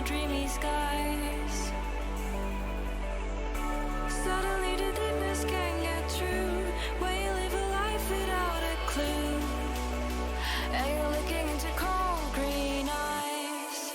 the dreamy skies. Suddenly the deepness can get through when you live a life without a clue, and you're looking into cold green eyes.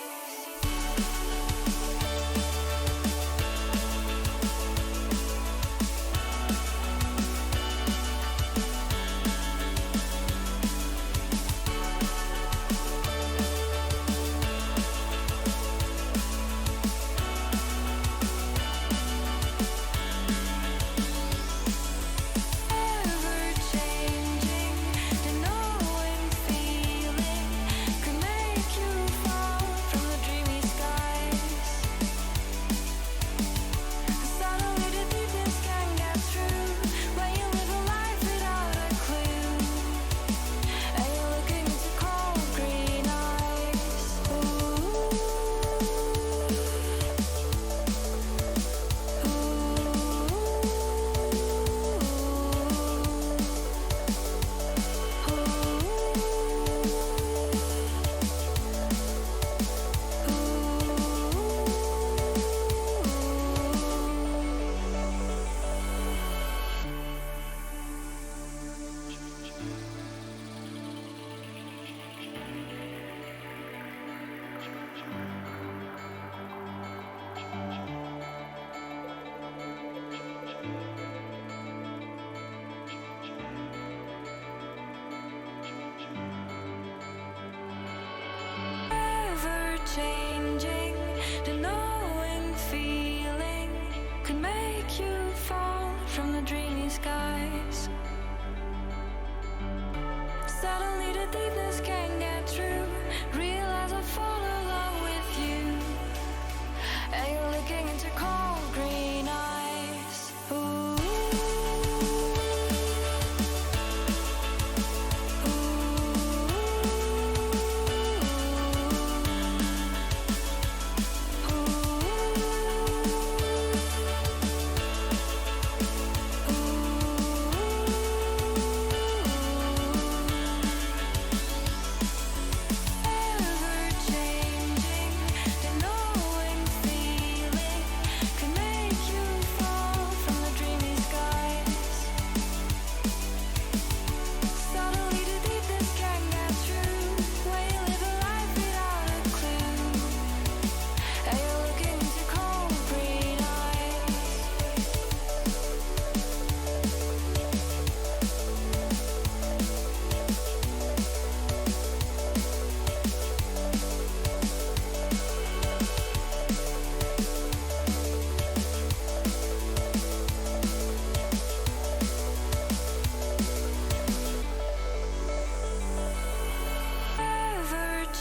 Changing, the knowing feeling could make you fall from the dreamy skies. Suddenly the deepness can get through, realize I fall along with you, and you're looking into cold green eyes. Ooh.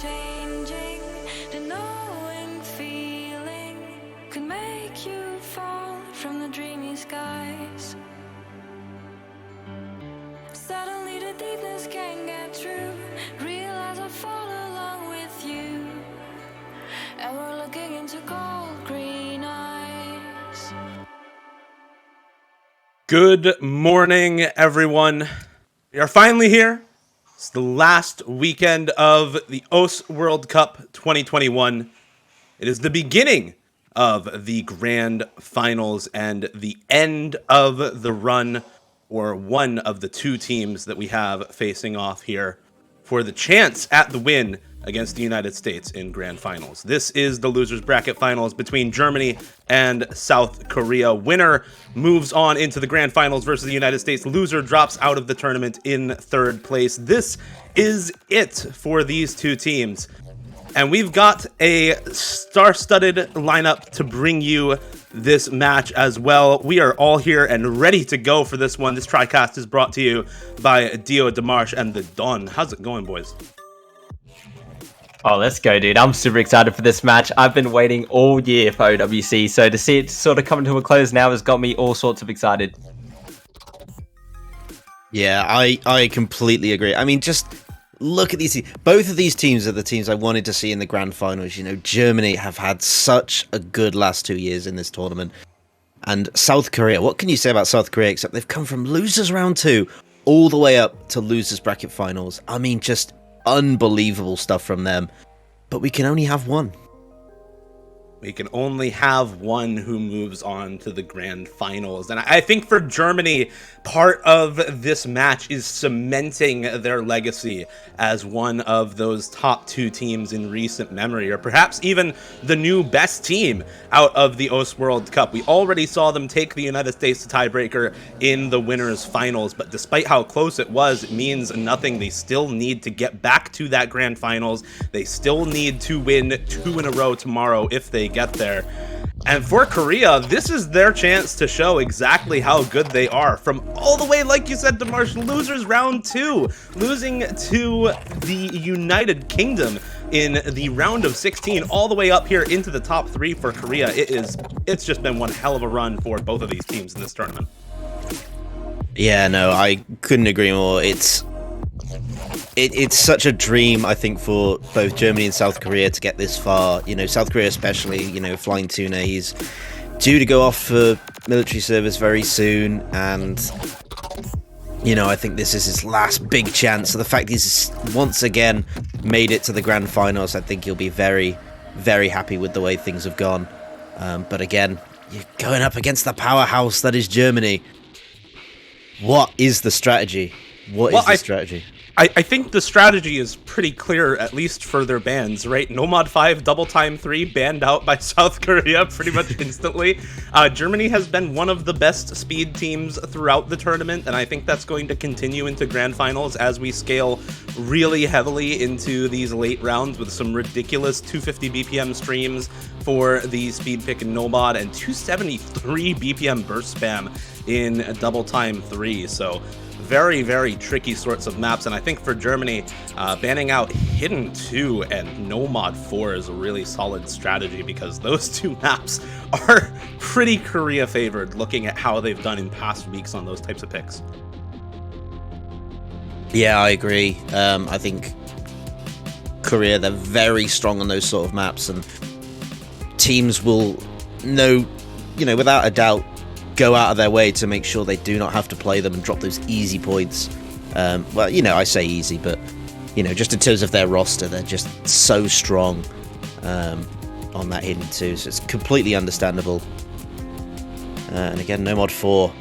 Changing, the knowing feeling could make you fall from the dreamy skies. Suddenly the deepness can get through, realize I fall along with you, and we're looking into cold green eyes. Good morning, everyone. We are finally here. It's the last weekend of the OS World Cup 2021. It is the beginning of the grand finals and the end of the run, or one of the two teams that we have facing off here for the chance at the win against the United States in grand finals. This is the losers bracket finals between Germany and South Korea. Winner moves on into the grand finals versus the United States. Loser drops out of the tournament in third place. This is it for these two teams. And we've got a star-studded lineup to bring you this match as well. We are all here and ready to go for this one. This TriCast is brought to you by Dio Demarche and the Don. How's it going, boys? Oh, let's go, dude. I'm super excited for this match. I've been waiting all year for OWC, so to see it sort of coming to a close now has got me all sorts of excited. Yeah, I completely agree. I mean, just look at these. Both of these teams are the teams I wanted to see in the grand finals. You know, Germany have had such a good last 2 years in this tournament. And South Korea, what can you say about South Korea except they've come from losers round 2 all the way up to losers bracket finals. I mean, just unbelievable stuff from them. But we can only have one. We can only have one who moves on to the grand finals. And I think for Germany, part of this match is cementing their legacy as one of those top 2 teams in recent memory, or perhaps even the new best team out of the OS World Cup. We already saw them take the United States to tiebreaker in the winners finals, but despite how close it was, it means nothing. They still need to get back to that grand finals. They still need to win 2 in a row tomorrow if they get there. And for Korea, this is their chance to show exactly how good they are. From all the way, like you said, Demarsh, losers round 2, losing to the United Kingdom in the round of 16, all the way up here into the top 3 for Korea. It's just been one hell of a run for both of these teams in this tournament. Yeah, no, I couldn't agree more. It's such a dream, I think, for both Germany and South Korea to get this far. You know, South Korea especially, you know, Flying Tuna, he's due to go off for military service very soon, and, you know, I think this is his last big chance. So the fact he's once again made it to the grand finals, I think he'll be very, very happy with the way things have gone. But again, you're going up against the powerhouse that is Germany. What is the strategy? What is the strategy? I think the strategy is pretty clear, at least for their bans, right? No Mod 5, Double Time 3 banned out by South Korea pretty much instantly. Germany has been one of the best speed teams throughout the tournament, and I think that's going to continue into grand finals as we scale really heavily into these late rounds with some ridiculous 250 BPM streams for the speed pick and no mod, and 273 BPM burst spam in Double Time 3. So very, very tricky sorts of maps, and I think for Germany, banning out Hidden 2 and No Mod 4 is a really solid strategy, because those 2 maps are pretty Korea favored, looking at how they've done in past weeks on those types of picks. Yeah, I agree. I think Korea, they're very strong on those sort of maps, and teams will know, you know, without a doubt, go out of their way to make sure they do not have to play them and drop those easy points. Well, you know, I say easy, but, you know, just in terms of their roster, they're just so strong on that Hidden 2, so it's completely understandable. And again, No Mod 4,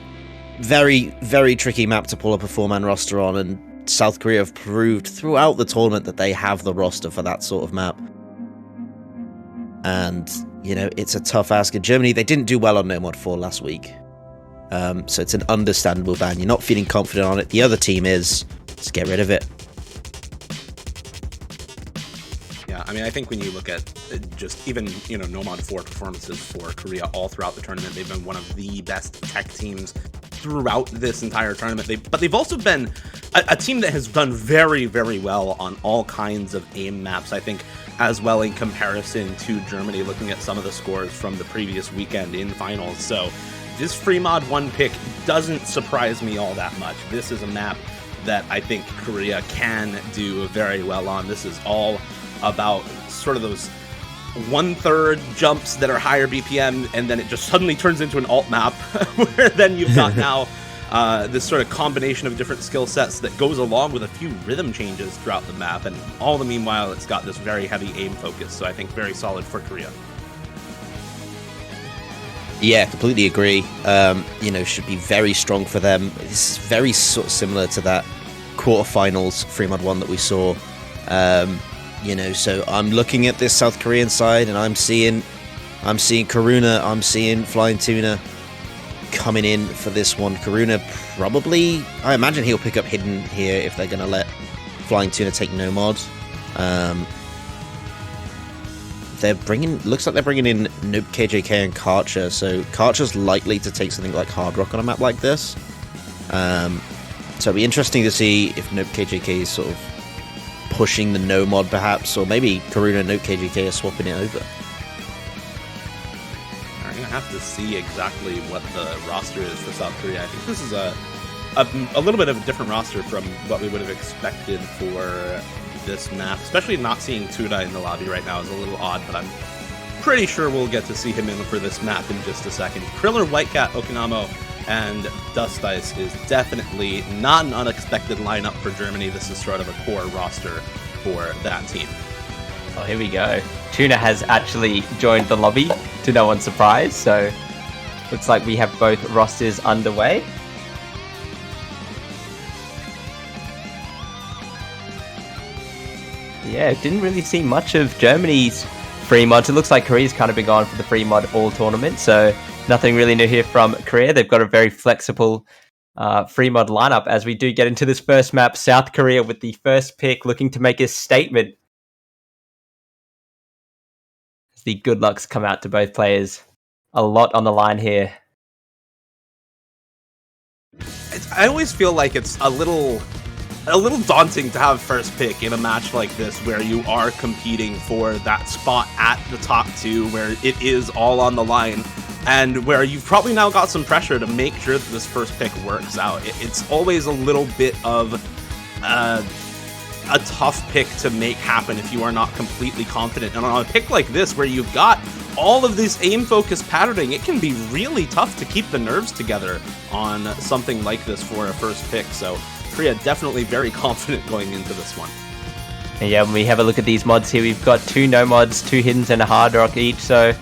very, very tricky map to pull up a 4-man roster on, and South Korea have proved throughout the tournament that they have the roster for that sort of map. And, you know, it's a tough ask. In Germany, they didn't do well on No Mod 4 last week. So it's an understandable ban. You're not feeling confident on it. The other team is. Just get rid of it. Yeah, I mean, I think when you look at just even, you know, No Mod 4 performances for Korea all throughout the tournament, they've been one of the best tech teams throughout this entire tournament. But they've also been a team that has done very, very well on all kinds of aim maps, I think, as well in comparison to Germany, looking at some of the scores from the previous weekend in finals. So this free mod 1 pick doesn't surprise me all that much. This is a map that I think Korea can do very well on. This is all about sort of those 1/3 jumps that are higher BPM, and then it just suddenly turns into an alt map, where then you've got now this sort of combination of different skill sets that goes along with a few rhythm changes throughout the map, and all the meanwhile it's got this very heavy aim focus, so I think very solid for Korea. Yeah, completely agree. You know, should be very strong for them. It's very sort of similar to that quarterfinals free mod 1 that we saw. You know, so I'm looking at this South Korean side, and I'm seeing Karuna, I'm seeing Flying Tuna coming in for this one. Karuna probably, I imagine he'll pick up Hidden here if they're going to let Flying Tuna take no mod. Looks like they're bringing in Nope KJK and Karcher, so Karcher's likely to take something like Hard Rock on a map like this. So it'll be interesting to see if Nope KJK is sort of pushing the no mod perhaps, or maybe Karuna and Nope KJK are swapping it over. We're going to have to see exactly what the roster is for South Korea. I think this is a little bit of a different roster from what we would have expected for this map, especially not seeing Tuna in the lobby right now is a little odd, but I'm pretty sure we'll get to see him in for this map in just a second. Kriller, Whitecat, Okinamo, and Dust Ice is definitely not an unexpected lineup for Germany. This is sort of a core roster for that team. Oh, here we go. Tuna has actually joined the lobby, to no one's surprise, so looks like we have both rosters underway. Yeah, didn't really see much of Germany's free mods. It looks like Korea's kind of been going for the free mod all tournament, so nothing really new here from Korea. They've got a very flexible free mod lineup as we do get into this first map. South Korea with the first pick, looking to make a statement. The good lucks come out to both players. A lot on the line here. I always feel like it's a little daunting to have first pick in a match like this where you are competing for that spot at the top two, where it is all on the line, and where you've probably now got some pressure to make sure that this first pick works out. It's always a little bit of a tough pick to make happen if you are not completely confident. And on a pick like this, where you've got all of this aim-focused patterning, it can be really tough to keep the nerves together on something like this for a first pick. So Korea definitely very confident going into this one. And yeah, when we have a look at these mods here, we've got 2 no mods, 2 hiddens, and a hard rock each. So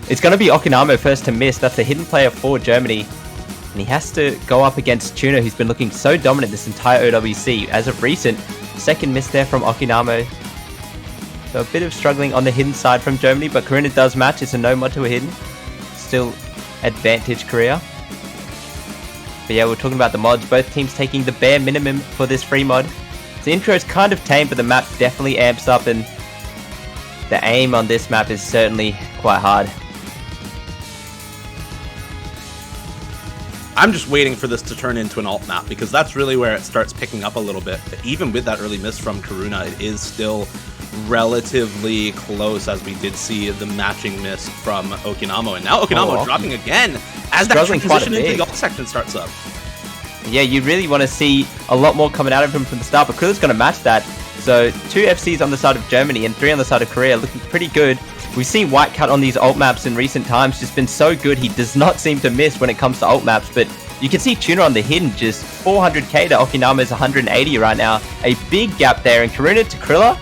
it's going to be Okinamo first to miss. That's a hidden player for Germany. And he has to go up against Tuna, who's been looking so dominant this entire OWC. As of recent, second miss there from Okinamo. So a bit of struggling on the hidden side from Germany, but Korea does match. It's a no mod to a hidden. Still advantage Korea. But yeah, we're talking about the mods. Both teams taking the bare minimum for this free mod. The intro is kind of tame, but the map definitely amps up, and the aim on this map is certainly quite hard. I'm just waiting for this to turn into an alt map, because that's really where it starts picking up a little bit. But even with that early miss from Karuna, it is still relatively close, as we did see the matching miss from Okinamo. And now Okinamo dropping again as that transition into the alt section starts up. Yeah, you really want to see a lot more coming out of him from the start, but Krilla's going to match that. So 2 FCs on the side of Germany and 3 on the side of Korea, looking pretty good. We've seen White Cat on these alt maps in recent times, just been so good. He does not seem to miss when it comes to alt maps, but you can see Tuna on the hidden, just 400k to Okinama's 180 right now. A big gap there, and Karuna to Krilla.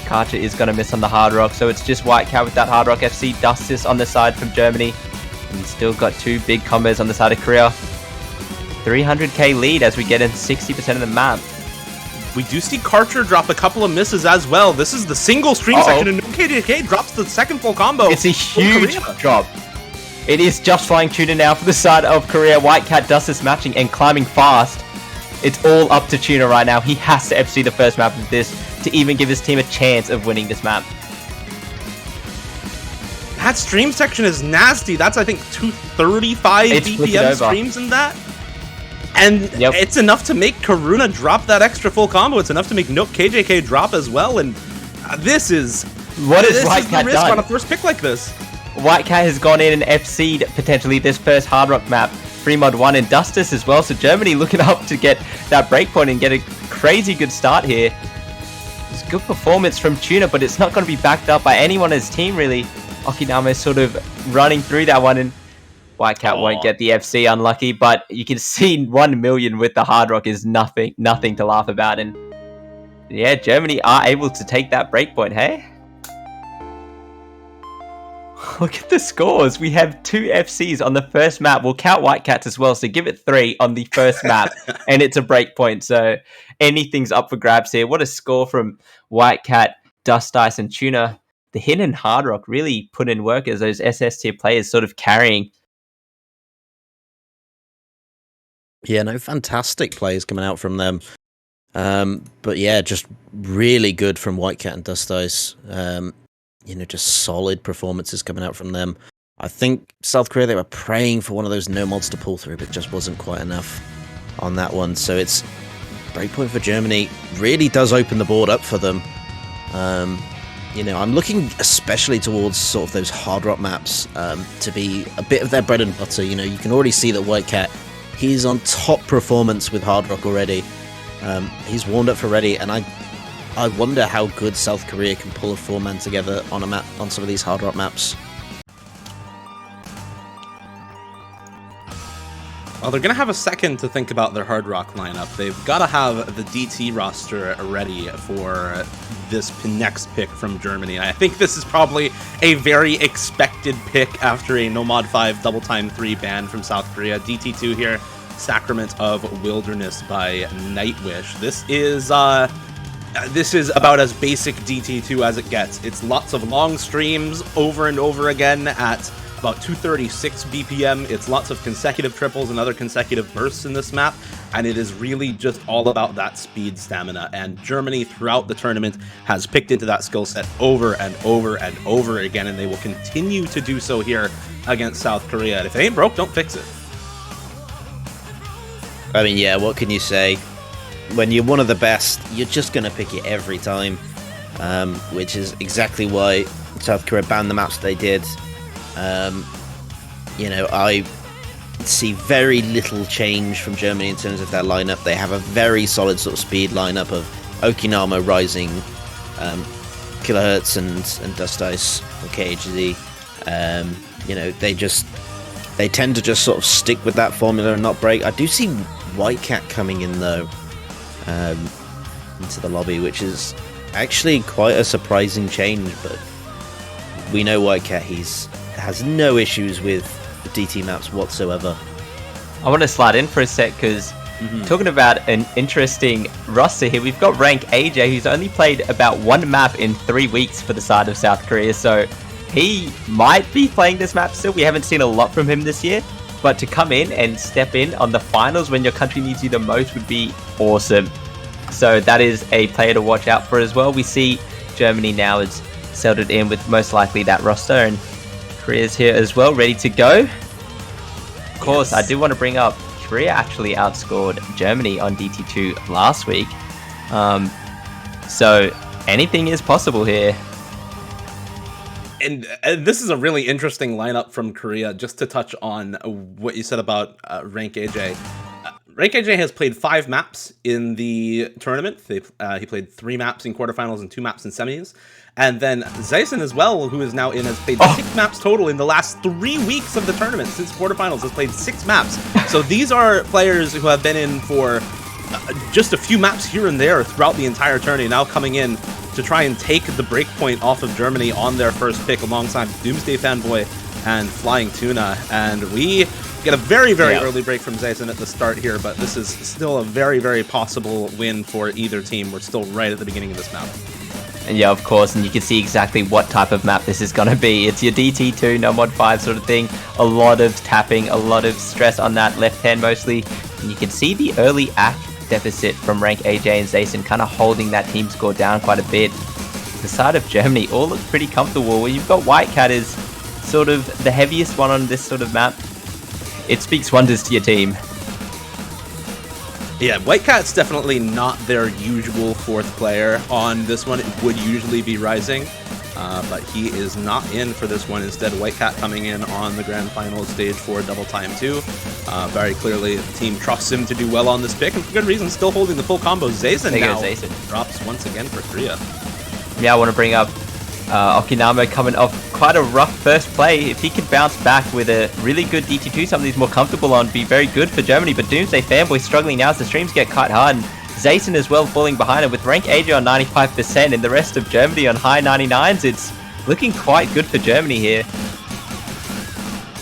Karcher is going to miss on the hard rock, so it's just White Cat with that hard rock FC. Dustis on the side from Germany, and he's still got 2 big combos on the side of Korea. 300k lead as we get in 60% of the map. We do see Karcher drop a couple of misses as well. This is the single stream section, and KJK drops the second full combo. It's a huge drop. It is just flying Tuna now for the side of Korea. White Cat does this matching and climbing fast. It's all up to Tuna right now. He has to FC the first map of this to even give his team a chance of winning this map. That stream section is nasty. That's, I think, 235 BPM streams in that. And it's enough to make Karuna drop that extra full combo. It's enough to make Nook KJK drop as well. And this is White Cat the risk on a first pick like this. White Cat has gone in and FC'd potentially this first hard rock map. Free mod 1 and Dustis as well. So Germany looking up to get that breakpoint and get a crazy good start here. It's good performance from Tuna, but it's not going to be backed up by anyone on his team really. Okinama is sort of running through that one, and White Cat won't get the FC, unlucky, but you can see 1 million with the hard rock is nothing to laugh about. And yeah, Germany are able to take that breakpoint, hey? Look at the scores. We have 2 FCs on the first map. We'll count White Cats as well, so give it 3 on the first map, and it's a breakpoint, so anything's up for grabs here. What a score from White Cat, Dust Ice, and Tuna. The hidden hard rock really put in work as those SS tier players sort of carrying. Yeah, no, fantastic plays coming out from them. But yeah, just really good from White Cat and Dust Ice. Just solid performances coming out from them. I think South Korea, they were praying for one of those no mods to pull through, but just wasn't quite enough on that one. So it's breakpoint for Germany. Really does open the board up for them. I'm looking especially towards sort of those hard rock maps to be a bit of their bread and butter. You can already see that White Cat, he's on top performance with hard rock already. He's warmed up for ready, and I wonder how good South Korea can pull a 4-man together on a map, on some of these hard rock maps. Well, they're going to have a second to think about their Hard Rock lineup. They've got to have the DT roster ready for this next pick from Germany. I think this is probably a very expected pick after a No Mod 5 Double Time 3 ban from South Korea. DT2 here, Sacrament of Wilderness by Nightwish. This is about as basic DT2 as it gets. It's lots of long streams over and over again at about 236 BPM. It's lots of consecutive triples and other consecutive bursts in this map, and it is really just all about that speed stamina. And Germany throughout the tournament has picked into that skill set over and over and over again, and they will continue to do so here against South Korea. And if it ain't broke, don't fix it. I mean, yeah, what can you say? When you're one of the best, you're just going to pick it every time, which is exactly why South Korea banned the maps they did. I see very little change from Germany in terms of their lineup. They have a very solid sort of speed lineup of Okinama, Rising, Kilohertz, and Dust Ice or KHZ. They tend to just sort of stick with that formula and not break. I do see White Cat coming in though, into the lobby, which is actually quite a surprising change, but we know White Cat, has no issues with the DT maps whatsoever. I want to slide in for a sec because talking about an interesting roster here, we've got Rank AJ, who's only played about one map in 3 weeks for the side of South Korea, so he might be playing this map still. We haven't seen a lot from him this year, but to come in and step in on the finals when your country needs you the most would be awesome. So that is a player to watch out for as well. We see Germany now is settled in with most likely that roster, and Korea's here as well, ready to go. Of course, yes. I do want to bring up Korea actually outscored Germany on DT2 last week. So anything is possible here. And this is a really interesting lineup from Korea. Just to touch on what you said about Rank AJ. Rank AJ has played 5 maps in the tournament. He played 3 maps in quarterfinals and 2 maps in semis. And then Zayson as well, who is now in, has played 6 maps total in the last 3 weeks of the tournament. Since quarterfinals, has played 6 maps. So these are players who have been in for just a few maps here and there throughout the entire tourney, now coming in to try and take the breakpoint off of Germany on their first pick alongside Doomsday Fanboy and Flying Tuna. And we get a very, very early break from Zayson at the start here, but this is still a very, very possible win for either team. We're still right at the beginning of this map. And yeah, of course, and you can see exactly what type of map this is going to be. It's your DT2, no mod 5 sort of thing. A lot of tapping, a lot of stress on that left hand mostly. And you can see the early act deficit from Rank AJ and Zayson kind of holding that team score down quite a bit. The side of Germany all looks pretty comfortable. Where you've got White Cat is sort of the heaviest one on this sort of map. It speaks wonders to your team. Yeah, White Cat's definitely not their usual 4th player on this one. It would usually be Rising, but he is not in for this one. Instead, White Cat coming in on the grand final stage for Double Time 2. Very clearly, the team trusts him to do well on this pick, and for good reason, still holding the full combo. Zayson now drops once again for Korea. Yeah, I want to bring up Okinama coming off quite a rough first play. If he could bounce back with a really good DT2, something he's more comfortable on, be very good for Germany. But Doomsday Fanboy struggling now as the streams get cut hard. And Zayson as well falling behind him with Rank AJ on 95% and the rest of Germany on high 99s. It's looking quite good for Germany here.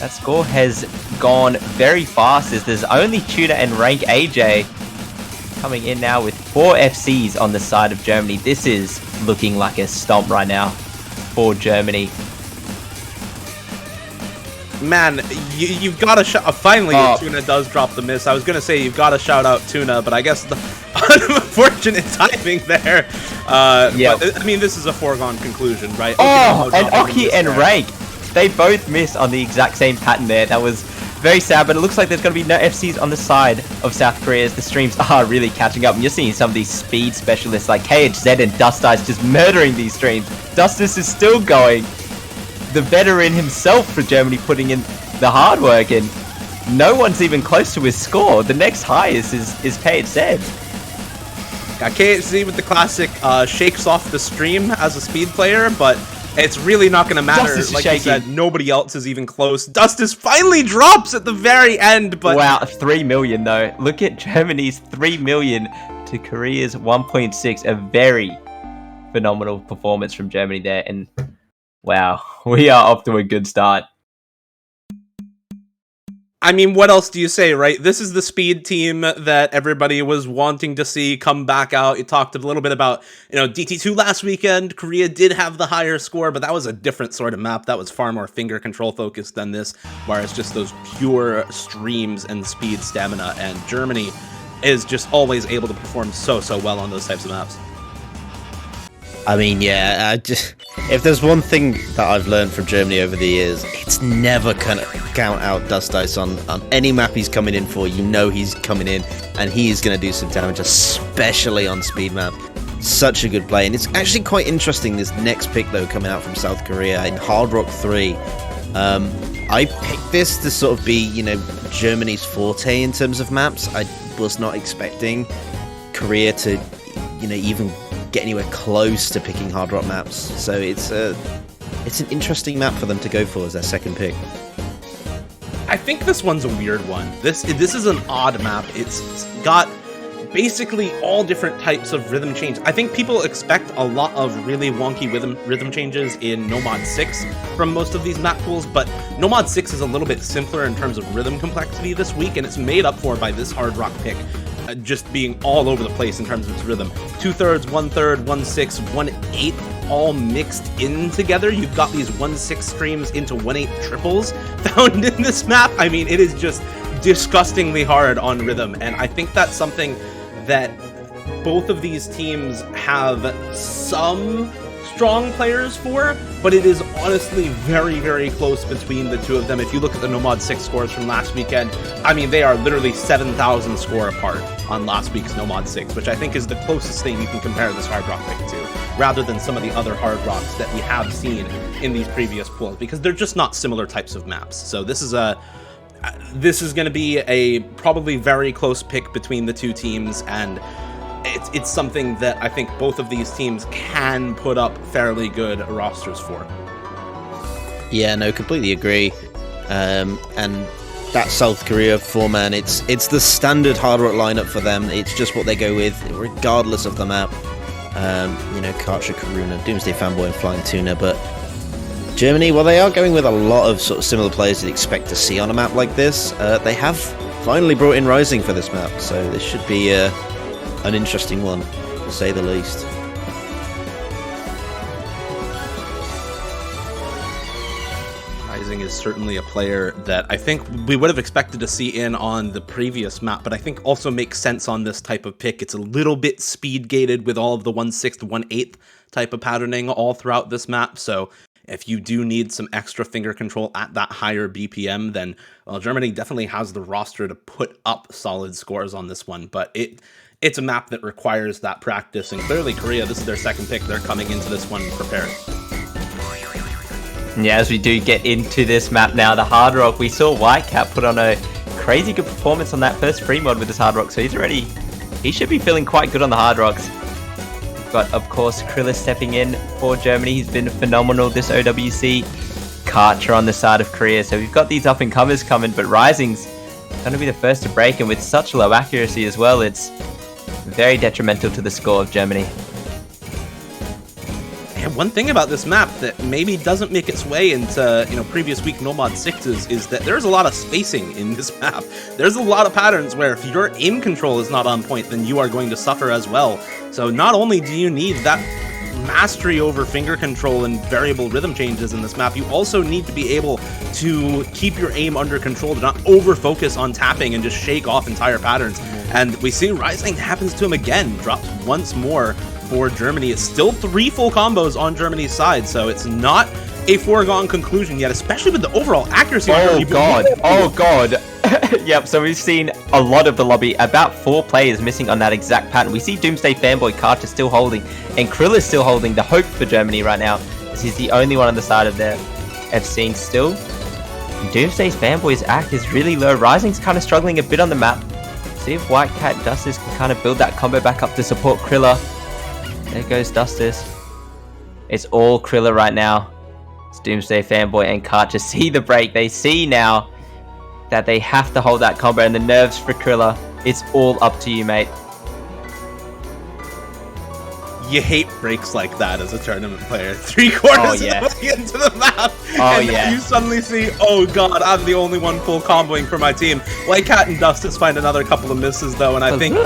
That score has gone very fast as there's only Tuna and Rank AJ coming in now with 4 FCs on the side of Germany. This is looking like a stomp right now for Germany. Man, you've got to finally, Tuna does drop the miss. I was going to say you've got to shout out Tuna, but I guess the unfortunate timing there. But, I mean, this is a foregone conclusion, right? And Oki and Rank, they both miss on the exact same pattern there. That was very sad, but it looks like there's going to be no FCs on the side of South Korea as the streams are really catching up. And you're seeing some of these speed specialists like KHZ and Dust Ice just murdering these streams. Dustus is still going. The veteran himself for Germany putting in the hard work, and no one's even close to his score. The next highest is KHZ. Got KHZ with the classic shakes off the stream as a speed player, but It's really not going to matter. Justice is Like you shaking. said, nobody else is even close. Justice finally drops at the very end, but Wow, 3 million though. Look at Germany's 3 million to Korea's 1.6. A very phenomenal performance from Germany there. And wow, we are off to a good start. I mean, what else do you say, right? This is the speed team that everybody was wanting to see come back out. You talked a little bit about, DT2 last weekend. Korea did have the higher score, but that was a different sort of map. That was far more finger control focused than this, where it's just those pure streams and speed stamina. And Germany is just always able to perform so well on those types of maps. I mean, yeah, if there's one thing that I've learned from Germany over the years, it's never gonna count out Dust Ice on any map he's coming in for. You know he's coming in, and he is going to do some damage, especially on speed map. Such a good play, and it's actually quite interesting, this next pick, though, coming out from South Korea in Hard Rock 3. I picked this to sort of be, Germany's forte in terms of maps. I was not expecting Korea to, even get anywhere close to picking hard rock maps, so it's an interesting map for them to go for as their second pick. I think this one's a weird one. This is an odd map. It's got basically all different types of rhythm change. I think people expect a lot of really wonky rhythm changes in Nomad 6 from most of these map pools, but Nomad 6 is a little bit simpler in terms of rhythm complexity this week, and it's made up for by this hard rock pick just being all over the place in terms of its rhythm. 2/3, 1/3, 1/6, 1/8, all mixed in together. You've got these 1/6 streams into 1/8 triples found in this map. I mean, it is just disgustingly hard on rhythm, and I think that's something that both of these teams have some strong players for, but it is honestly very close between the two of them. If you look at the Nomad 6 scores from last weekend, I mean, they are literally 7,000 score apart on last week's Nomad 6, which I think is the closest thing you can compare this hard rock pick to, rather than some of the other hard rocks that we have seen in these previous pools, because they're just not similar types of maps. So this is going to be a probably very close pick between the two teams, and it's something that I think both of these teams can put up fairly good rosters for. Yeah, no, completely agree. And that South Korea 4-man, it's the standard hard rock lineup for them. It's just what they go with, regardless of the map. Karcher, Karuna, Doomsday Fanboy, and Flying Tuna. But Germany, well, they are going with a lot of sort of similar players you'd expect to see on a map like this. They have finally brought in Rising for this map, so this should be an interesting one, to say the least. Rising is certainly a player that I think we would have expected to see in on the previous map, but I think also makes sense on this type of pick. It's a little bit speed gated with all of the 1/6, 1/8 type of patterning all throughout this map, so if you do need some extra finger control at that higher BPM, then Germany definitely has the roster to put up solid scores on this one, but it's a map that requires that practice, and clearly Korea, this is their second pick. They're coming into this one prepared. Yeah, as we do get into this map now, the hard rock, we saw Whitecap put on a crazy good performance on that first free mod with this hard rock, so he should be feeling quite good on the hard rocks. We've got, of course, Krilla stepping in for Germany. He's been phenomenal this OWC. Karcher on the side of Korea, so we've got these up and comers coming, but Rising's going to be the first to break, and with such low accuracy as well, it's very detrimental to the score of Germany. And one thing about this map that maybe doesn't make its way into previous week Nomad 6s is that there's a lot of spacing in this map. There's a lot of patterns where if your aim control is not on point, then you are going to suffer as well. So not only do you need that mastery over finger control and variable rhythm changes in this map, you also need to be able to keep your aim under control, to not over focus on tapping and just shake off entire patterns. And we see Rising happens to him again, drops once more for Germany. It's still 3 full combos on Germany's side, so it's not a foregone conclusion yet, especially with the overall accuracy. Oh god. Yep, so we've seen a lot of the lobby, about 4 players missing on that exact pattern. We see Doomsday Fanboy Karcher still holding, and Krill is still holding the hope for Germany right now, as he's the only one on the side of their FC still. Doomsday's Fanboy's act is really low. Rising's kind of struggling a bit on the map. See if White Cat Dustis can kind of build that combo back up to support Krilla. There goes Dustis. It's all Krilla right now. It's Doomsday Fanboy and Karcher see the break. They see now that they have to hold that combo, and the nerves for Krilla. It's all up to you, mate. You hate breaks like that as a tournament player. 3/4 of the way into the map, and you suddenly see, oh god, I'm the only one full comboing for my team. White Cat and Dustus find another couple of misses though, and I think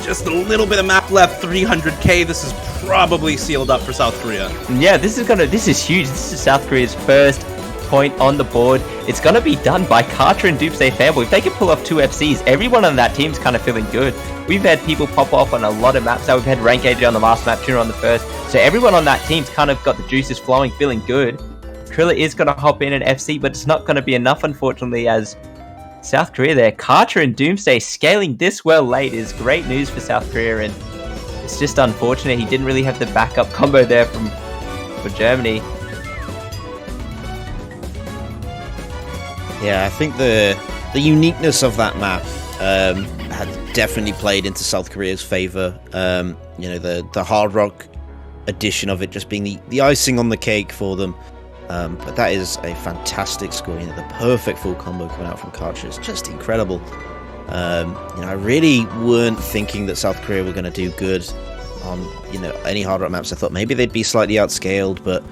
just a little bit of map left. 300k. This is probably sealed up for South Korea. Yeah, this is huge. This is South Korea's first point on the board. It's gonna be done by Karcher and Doomsday Fanboy. If they can pull off 2 FCs, everyone on that team's kind of feeling good. We've had people pop off on a lot of maps. So we've had Rank AJ on the last map, Tuna on the first. So everyone on that team's kind of got the juices flowing, feeling good. Krilla is gonna hop in an FC, but it's not gonna be enough, unfortunately, as South Korea there. Karcher and Doomsday scaling this well late is great news for South Korea, and it's just unfortunate he didn't really have the backup combo there for Germany. Yeah, I think the uniqueness of that map had definitely played into South Korea's favor. You know, the hard rock edition of it just being the icing on the cake for them. But that is a fantastic score. You know, the perfect full combo coming out from Karcher is just incredible. You know, I really weren't thinking that South Korea were going to do good on, you know, any hard rock maps. I thought maybe they'd be slightly outscaled, but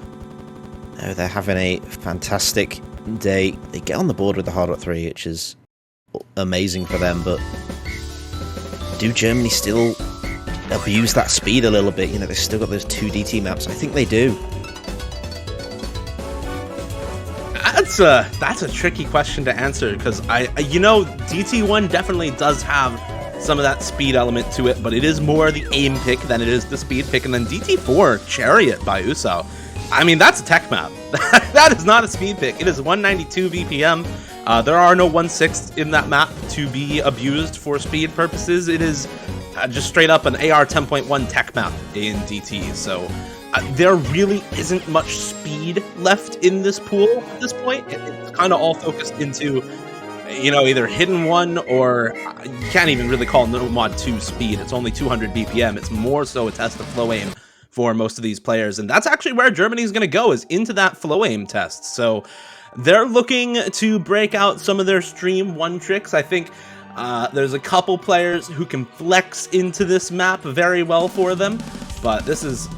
no, they're having a fantastic day. They get on the board with the hard rock 3, which is amazing for them, but do Germany still abuse that speed a little bit? You know, they've still got those 2 DT maps. I think they do. That's a tricky question to answer, because you know, DT1 definitely does have some of that speed element to it, but it is more the aim pick than it is the speed pick. And then DT4 Chariot by Usao, I mean, that's a tech map. That is not a speed pick. It is 192 BPM. There are no 1/6 in that map to be abused for speed purposes. It is just straight up an AR 10.1 tech map in DT. So there really isn't much speed left in this pool at this point. It's kind of all focused into, you know, either Hidden 1 or you can't even really call No Mod 2 speed. It's only 200 BPM. It's more so a test of flow aim for most of these players, and that's actually where Germany's going to go, is into that flow aim test. So they're looking to break out some of their Stream 1 tricks. I think there's a couple players who can flex into this map very well for them, but this is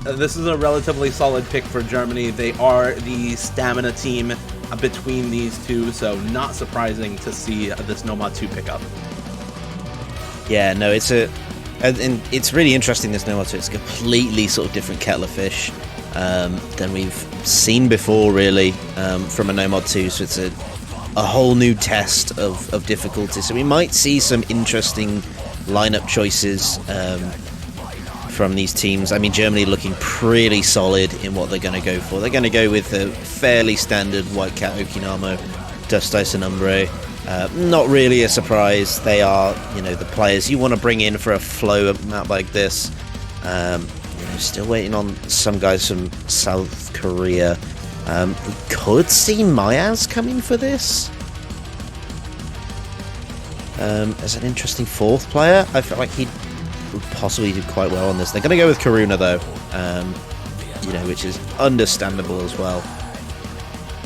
a relatively solid pick for Germany. They are the stamina team between these two, so not surprising to see this Nomad 2 pickup. Yeah, no, and it's really interesting, this Nomad 2. It's a completely sort of different kettle of fish than we've seen before, really, from a Nomad 2. So it's a whole new test of difficulty. So we might see some interesting lineup choices from these teams. I mean, Germany looking pretty solid in what they're going to go for. They're going to go with a fairly standard White Cat Okinamo, Dust Ice and Umbre. Not really a surprise. They are, you know, the players you want to bring in for a flow map like this. You know, still waiting on some guys from South Korea. We could see Myaz coming for this as an interesting 4th player. I feel like he would possibly do quite well on this. They're going to go with Karuna though, you know, which is understandable as well.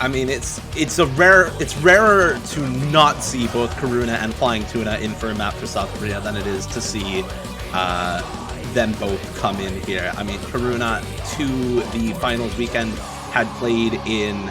I mean, it's rarer to not see both Karuna and Flying Tuna in for a map for South Korea than it is to see them both come in here. I mean, Karuna to the finals weekend had played in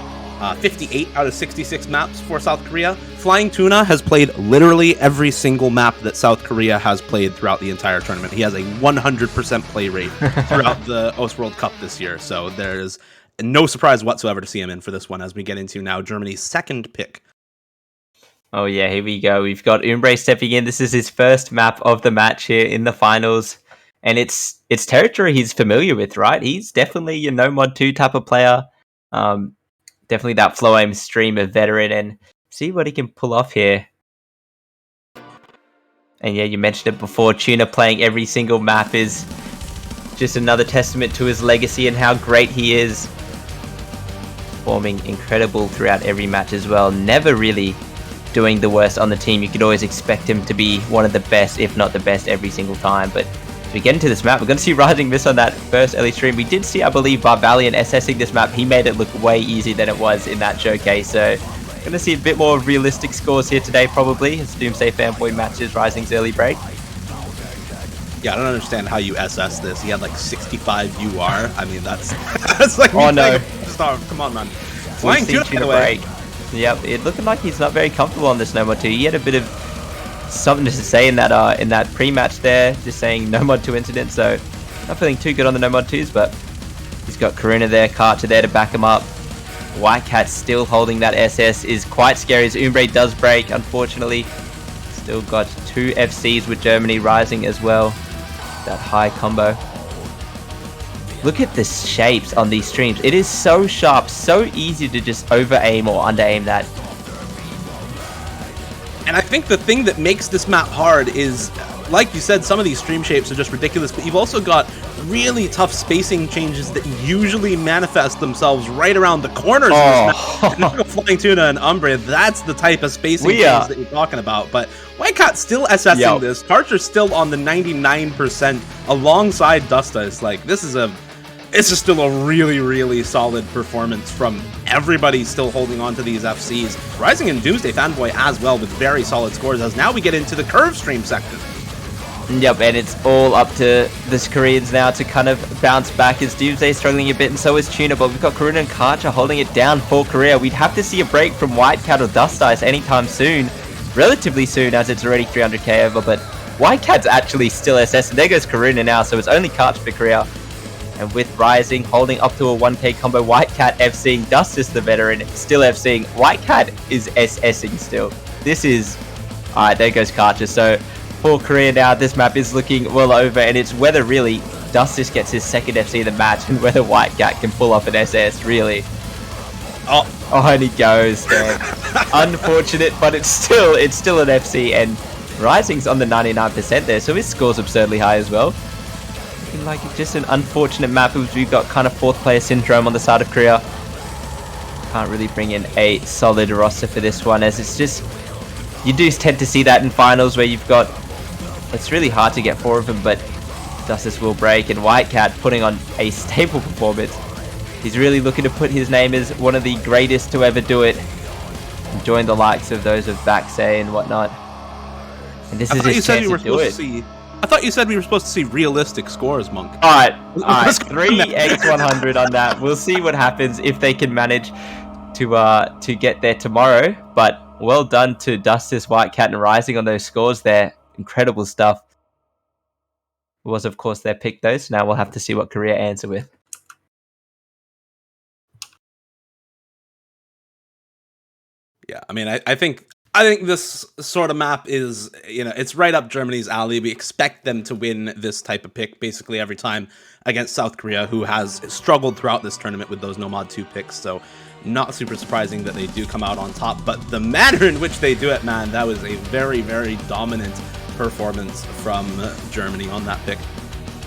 58 out of 66 maps for South Korea. Flying Tuna has played literally every single map that South Korea has played throughout the entire tournament. He has a 100% play rate throughout the OS World Cup this year, so there's no surprise whatsoever to see him in for this one, as we get into now Germany's second pick. Oh yeah, here we go. We've got Umbre stepping in. This is his first map of the match here in the finals, and it's territory he's familiar with, right? He's definitely a No Mod 2 type of player. Definitely that flow aim streamer veteran, and see what he can pull off here. And yeah, you mentioned it before, Tuna playing every single map is just another testament to his legacy and how great he is. Performing incredible throughout every match as well. Never really doing the worst on the team. You could always expect him to be one of the best, if not the best, every single time. But we get into this map, we're going to see Rising miss on that first early stream. We did see, I believe, Barbalian assessing this map. He made it look way easier than it was in that showcase. So, going to see a bit more realistic scores here today, probably, as Doomsday Fanboy matches Rising's early break. Yeah, I don't understand how you SS this. He had like 65 UR. I mean, that's that's like oh no! Come on, man. Flying tuna break. Yep, it looking like he's not very comfortable on this No Mod 2. He had a bit of something to say in that pre-match there, just saying No Mod 2 incident. So not feeling too good on the No Mod 2s, but he's got Karuna there, Karcher there to back him up. White Cat still holding that SS is quite scary as Umbre does break, unfortunately. Still got 2 FCs with Germany Rising as well. That high combo. Look at the shapes on these streams. It is so sharp, so easy to just over-aim or under-aim that. And I think the thing that makes this map hard is, like you said, some of these stream shapes are just ridiculous, but you've also got really tough spacing changes that usually manifest themselves right around the corners of this map. Flying Tuna and Umbre, that's the type of spacing change that you're talking about. But White Cat still assessing this. Karcher's still on the 99% alongside Dusta. It's like, this is still a really, really solid performance from everybody still holding on to these FCs. Rising and Doomsday Fanboy as well with very solid scores, as now we get into the curve stream section. Yep, and it's all up to the Koreans now to kind of bounce back as Doomsday struggling a bit, and so is Tuna, but we've got Karuna and Karcher holding it down for Korea. We'd have to see a break from White Cat or Dust Ice anytime soon, relatively soon, as it's already 300k over, but White Cat's actually still SS, and there goes Karuna now, so it's only Karcher for Korea. And with Rising holding up to a 1k combo, White Cat FCing, Dust is the veteran, still FCing, White Cat is SSing still. This is... Alright, there goes Karcher, so... For Korea now, this map is looking well over, and it's whether really Dustis gets his second FC of the match and whether White Cat can pull off an SS, really. Oh, and he goes there. Unfortunate, but it's still an FC, and Rising's on the 99% there, so his score's absurdly high as well. Looking like it's just an unfortunate map, as we've got kind of fourth player syndrome on the side of Korea. Can't really bring in a solid roster for this one, as it's just... You do tend to see that in finals where you've got... It's really hard to get 4 of them, but Dustis will break, and White Cat putting on a stable performance. He's really looking to put his name as one of the greatest to ever do it, and join the likes of those of Baksay and whatnot. And this is his chance to do it. I thought you said we were supposed to see realistic scores, Monk. Alright, 3x100 on that. We'll see what happens if they can manage to get there tomorrow, but well done to Dustis, White Cat, and Rising on those scores there. Incredible stuff. It was, of course, their pick, though, so now we'll have to see what Korea answer with. Yeah, I mean, I think this sort of map is, it's right up Germany's alley. We expect them to win this type of pick basically every time against South Korea, who has struggled throughout this tournament with those No Mod 2 picks, so not super surprising that they do come out on top. But the manner in which they do it, man, that was a very, very dominant performance from Germany on that pick.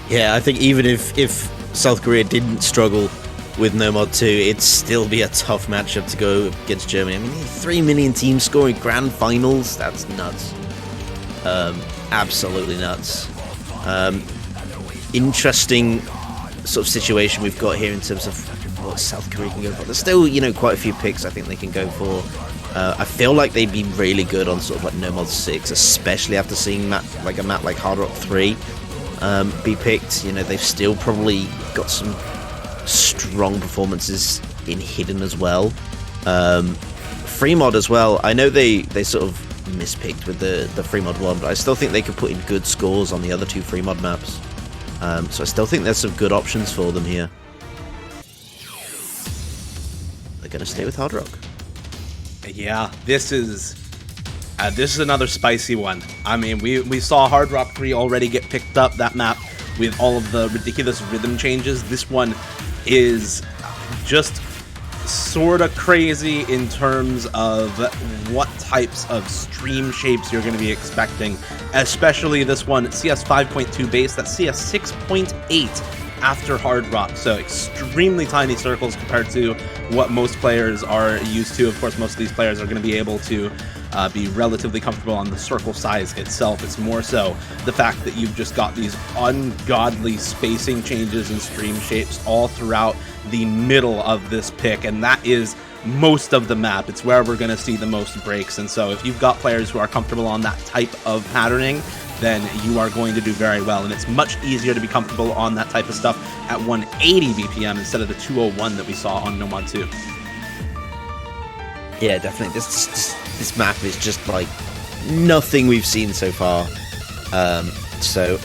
Yeah, I think even if South Korea didn't struggle with No Mod 2, it'd still be a tough matchup to go against Germany. I mean, 3 million teams scoring grand finals, that's nuts. Absolutely nuts. Interesting sort of situation we've got here in terms of what South Korea can go for. There's still, quite a few picks I think they can go for. I feel like they'd be really good on sort of like No Mod 6, especially after seeing a map like Hard Rock 3 be picked. They've still probably got some strong performances in Hidden as well. Free Mod as well. I know they sort of mispicked with the Free Mod 1, but I still think they could put in good scores on the other 2 Free Mod maps. So I still think there's some good options for them here. They're going to stay with Hard Rock. Yeah, this is another spicy one. I mean, we saw Hard Rock 3 already get picked up, that map, with all of the ridiculous rhythm changes. This one is just sort of crazy in terms of what types of stream shapes you're going to be expecting, especially this one, CS 5.2 base, that's CS 6.8 after Hard Rock, so extremely tiny circles compared to what most players are used to. Of course, most of these players are going to be able to be relatively comfortable on the circle size itself. It's more so the fact that you've just got these ungodly spacing changes and stream shapes all throughout the middle of this pick, and that is most of the map. It's where we're going to see the most breaks, and so if you've got players who are comfortable on that type of patterning, then you are going to do very well, and it's much easier to be comfortable on that type of stuff at 180 BPM instead of the 201 that we saw on No Mod 2. Yeah, definitely. This map is just like nothing we've seen so far. So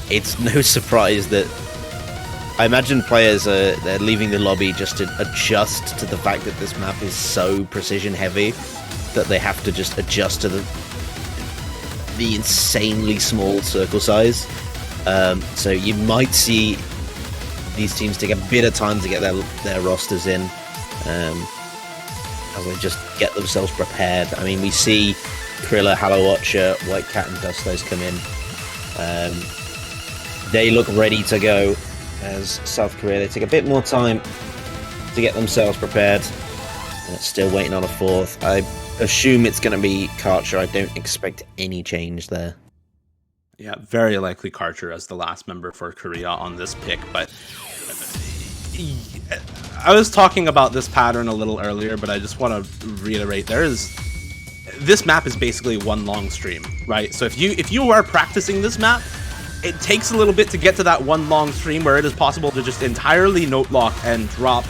it's no surprise that I imagine players they're leaving the lobby just to adjust to the fact that this map is so precision heavy that they have to just adjust to the insanely small circle size. So you might see these teams take a bit of time to get their rosters in. As they just get themselves prepared. I mean, we see Krilla, Hallow Watcher, White Cat, and Dustos come in. They look ready to go. As South Korea, they take a bit more time to get themselves prepared. Still waiting on a fourth. I assume it's going to be Karcher. I don't expect any change there. Yeah, very likely Karcher as the last member for Korea on this pick, but I was talking about this pattern a little earlier, but I just want to reiterate, this map is basically one long stream, right? So if you are practicing this map, it takes a little bit to get to that one long stream where it is possible to just entirely note lock and drop,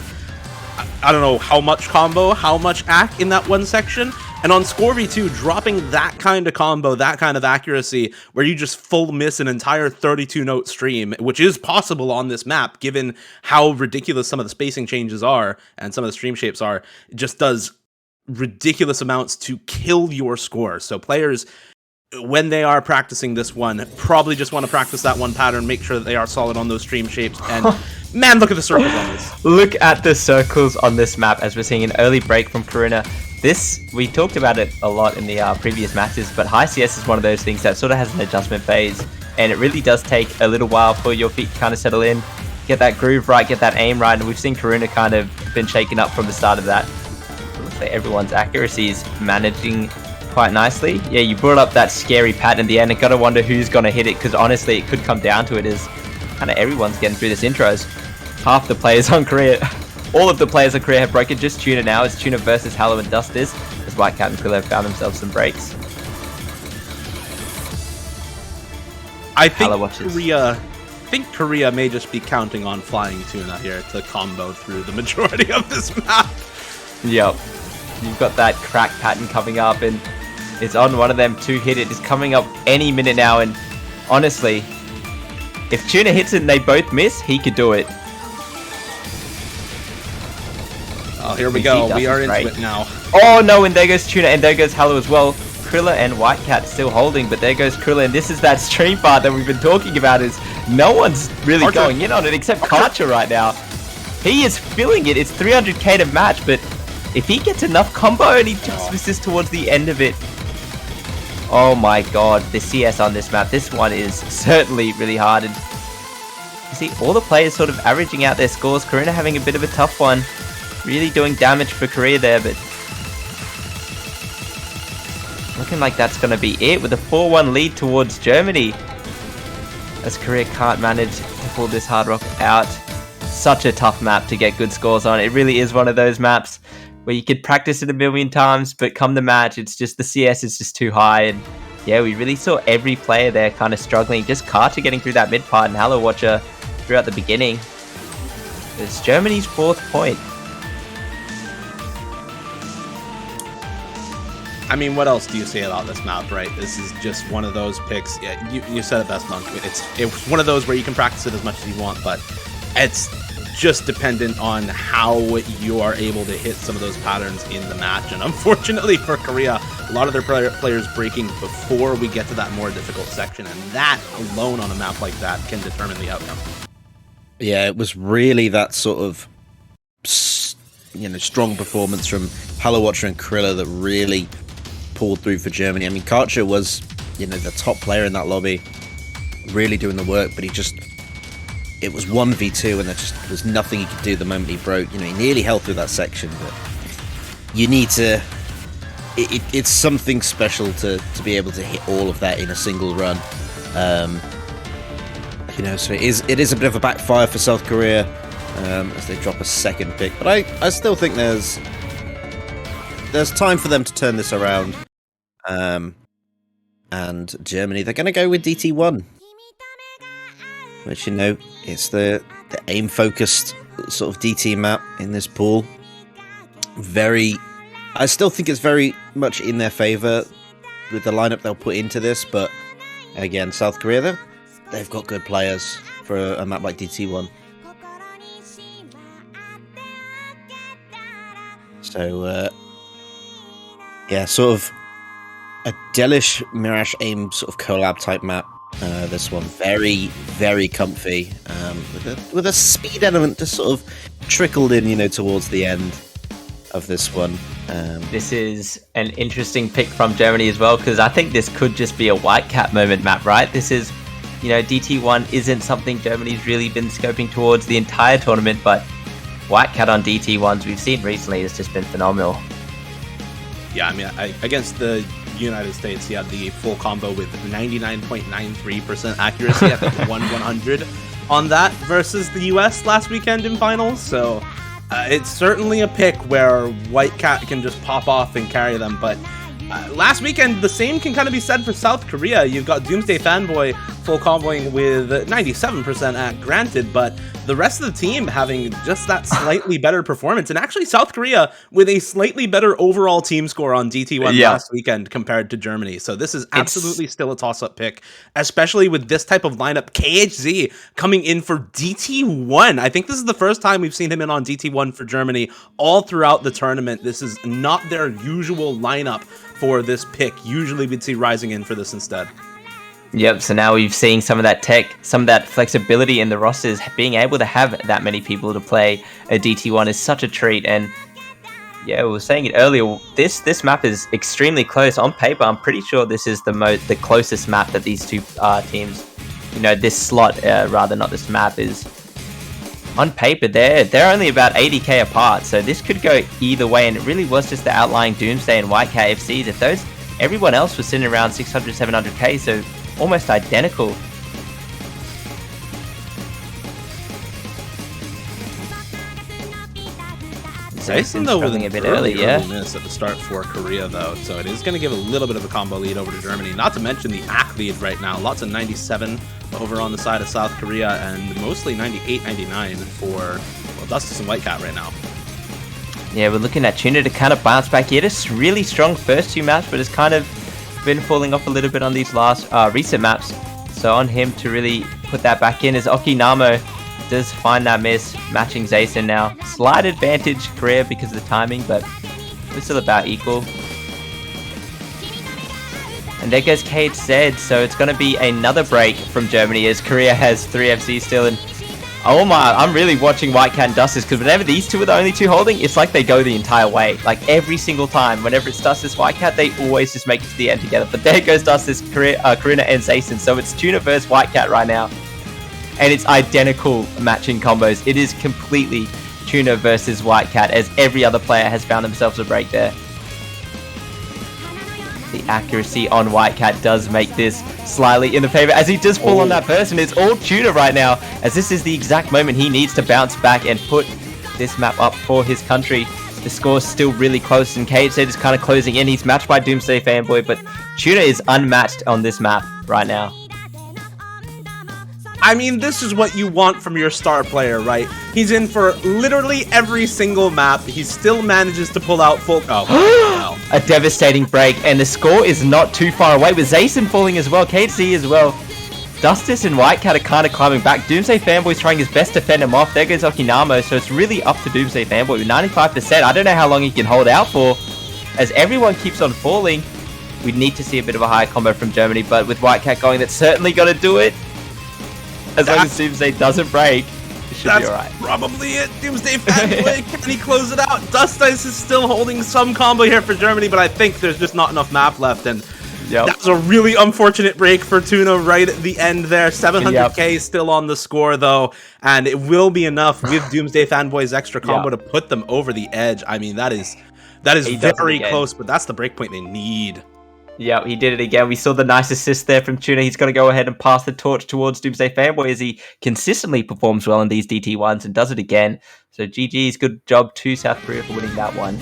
I don't know how much combo, how much ac in that one section. And on Score V2, dropping that kind of combo, that kind of accuracy, where you just full miss an entire 32-note stream, which is possible on this map, given how ridiculous some of the spacing changes are and some of the stream shapes are, it just does ridiculous amounts to kill your score. So players, when they are practicing this one, probably just want to practice that one pattern, make sure that they are solid on those stream shapes, and man, look at the circles on this. Look at the circles on this map as we're seeing an early break from Karuna. This, we talked about it a lot in the previous matches, but high CS is one of those things that sort of has an adjustment phase, and it really does take a little while for your feet to kind of settle in, get that groove right, get that aim right, and we've seen Karuna kind of been shaken up from the start of that. It looks like everyone's accuracy is managing quite nicely. Yeah, you brought up that scary pattern at the end, and gotta wonder who's gonna hit it, because honestly, it could come down to it as kind of everyone's getting through this intros. Half the players on Korea, all of the players on Korea have broken, just Tuna now. It's Tuna versus Hallow and Dusters, as White Cat and Krilla have found themselves some breaks. I think Korea may just be counting on Flying Tuna here to combo through the majority of this map. Yep. You've got that crack pattern coming up, and it's on one of them to hit it. It's coming up any minute now, and honestly, if Tuna hits it and they both miss, he could do it. Oh, here we go. We are into it now. Oh no, and there goes Tuna, and there goes Hallow as well. Krilla and White Cat still holding, but there goes Krilla, and this is that stream part that we've been talking about, is no one's really going in on it except Karcher right now. He is feeling it. It's 300k to match, but if he gets enough combo and he just misses towards the end of it. Oh my god, the CS on this map. This one is certainly really hard. And you see all the players sort of averaging out their scores. Karuna having a bit of a tough one. Really doing damage for Korea there, but looking like that's going to be it with a 4-1 lead towards Germany. As Korea can't manage to pull this Hard Rock out. Such a tough map to get good scores on. It really is one of those maps where you could practice it a million times, but come the match, it's just the CS is just too high. And yeah, we really saw every player there kind of struggling. Just Karcher getting through that mid part and Hallow Watcher throughout the beginning. It's Germany's 4th point. I mean, what else do you say about this map, right? This is just one of those picks. Yeah, you said it best, Monk. It's one of those where you can practice it as much as you want, but it's just dependent on how you are able to hit some of those patterns in the match. And unfortunately for Korea, a lot of their players breaking before we get to that more difficult section, and that alone on a map like that can determine the outcome. Yeah, it was really that sort of strong performance from Hallow Watcher and Krilla that really pulled through for Germany. I mean, Karcher was, the top player in that lobby, really doing the work, but it was 1v2 and there just was nothing he could do the moment he broke. He nearly held through that section, but you need to it's something special to be able to hit all of that in a single run. So it is a bit of a backfire for South Korea as they drop a second pick. But I still think there's time for them to turn this around. And Germany, they're going to go with DT1, which it's the aim-focused sort of DT map in this pool. I still think it's very much in their favor with the lineup they'll put into this, but again, South Korea, they've got good players for a map like DT1. So, sort of a Delish Mirage Aim sort of collab type map. This one very, very comfy, with a speed element just sort of trickled in, towards the end of this one. This is an interesting pick from Germany as well, because I think this could just be a White Cat moment map, right? This is, DT1 isn't something Germany's really been scoping towards the entire tournament, but White Cat on DT1s we've seen recently has just been phenomenal. Yeah, I mean, against the United States, he had the full combo with 99.93% accuracy. I think 100 on that versus the US last weekend in finals. So it's certainly a pick where White Cat can just pop off and carry them. But last weekend, the same can kind of be said for South Korea. You've got Doomsday Fanboy full comboing with 97% at granted, but the rest of the team having just that slightly better performance. And actually South Korea with a slightly better overall team score on DT1 last weekend compared to Germany. So this is absolutely still a toss-up pick, especially with this type of lineup. KHZ coming in for DT1. I think this is the first time we've seen him in on DT1 for Germany all throughout the tournament. This is not their usual lineup for this pick. Usually we'd see Rising in for this instead. Yep, so now we've seen some of that tech, some of that flexibility in the rosters. Being able to have that many people to play a DT1 is such a treat. And yeah, we were saying it earlier, this map is extremely close. On paper, I'm pretty sure this is the closest map that these two teams, this slot, rather not this map, is on paper. They're only about 80k apart, so this could go either way. And it really was just the outlying Doomsday and White Cat FCs. If everyone else was sitting around 600, 700k, so almost identical. Zayson though with a bit early, miss at the start for Korea though, so it is going to give a little bit of a combo lead over to Germany. Not to mention the AC lead right now, lots of 97 over on the side of South Korea, and mostly 98, 99 for Dustus and White Cat right now. Yeah, we're looking at Tuna to kind of bounce back. He had a really strong first two maps, but it's kind of been falling off a little bit on these last recent maps. So on him to really put that back in as Okinamo does find that miss, matching Zayson now. Slight advantage Korea because of the timing, but we're still about equal. And there goes KHZ, so it's going to be another break from Germany as Korea has 3 FCs still. And oh my, I'm really watching White Cat and Dustus, because whenever these two are the only two holding, it's like they go the entire way. Like every single time, whenever it's Dustus, White Cat, they always just make it to the end together. But there goes Dustus, Karina and Zayson. So it's Tuna versus White Cat right now. And it's identical matching combos. It is completely Tuna versus White Cat, as every other player has found themselves a break there. The accuracy on White Cat does make this slightly in the favor, as he does fall on that person. It's all Tuna right now, as this is the exact moment he needs to bounce back and put this map up for his country. The score's still really close, and KHZ is kind of closing in. He's matched by Doomsday Fanboy, but Tuna is unmatched on this map right now. I mean, this is what you want from your star player, right? He's in for literally every single map. He still manages to pull out full... Oh, a devastating break, and the score is not too far away, with Zayson falling as well, KC as well. Dustus and White Cat are kind of climbing back. Doomsday Fanboy's trying his best to fend him off. There goes Okinamo, so it's really up to Doomsday Fanboy with 95%. I don't know how long he can hold out for, as everyone keeps on falling. We need to see a bit of a higher combo from Germany, but with White Cat going, that's certainly going to do it. As long as Doomsday doesn't break, it should be alright. Probably it. Doomsday Fanboy, can he close it out? Dustus is still holding some combo here for Germany, but I think there's just not enough map left, and that was a really unfortunate break for Tuna right at the end there. 700k still on the score, though, and it will be enough with Doomsday Fanboy's extra combo to put them over the edge. I mean, that is That is He does it very again. close, but that's the breakpoint they need. Yeah, he did it again. We saw the nice assist there from Tuna. He's going to go ahead and pass the torch towards Doomsday Fanboy as he consistently performs well in these DT1s and does it again. So GG's, good job to South Korea for winning that one.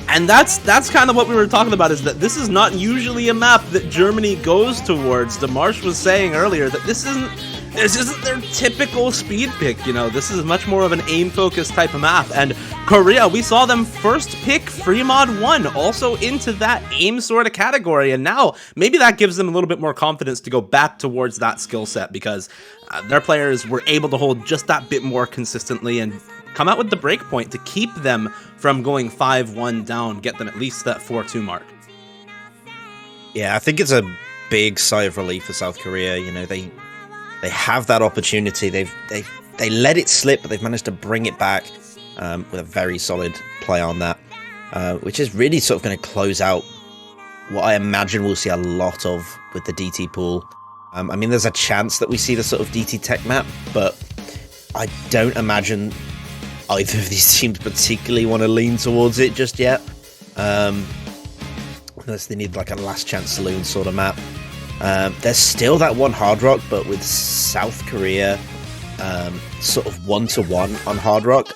And that's kind of what we were talking about, is that this is not usually a map that Germany goes towards. DeMarsh was saying earlier that this isn't their typical speed pick, you know. This is much more of an aim-focused type of map. And Korea, we saw them first pick Free Mod 1 also into that aim sort of category, and now maybe that gives them a little bit more confidence to go back towards that skill set, because their players were able to hold just that bit more consistently and come out with the breakpoint to keep them from going 5-1 down, get them at least that 4-2 mark. Yeah, I think it's a big sigh of relief for South Korea. You know, they have that opportunity. They let it slip, but they've managed to bring it back with a very solid play on that, which is really sort of going to close out what I imagine we'll see a lot of with the DT pool. I mean, there's a chance that we see the sort of DT tech map, but I don't imagine either of these teams particularly want to lean towards it just yet, unless they need like a last chance saloon sort of map. There's still that one Hard Rock, but with South Korea sort of 1-to-1 on Hard Rock,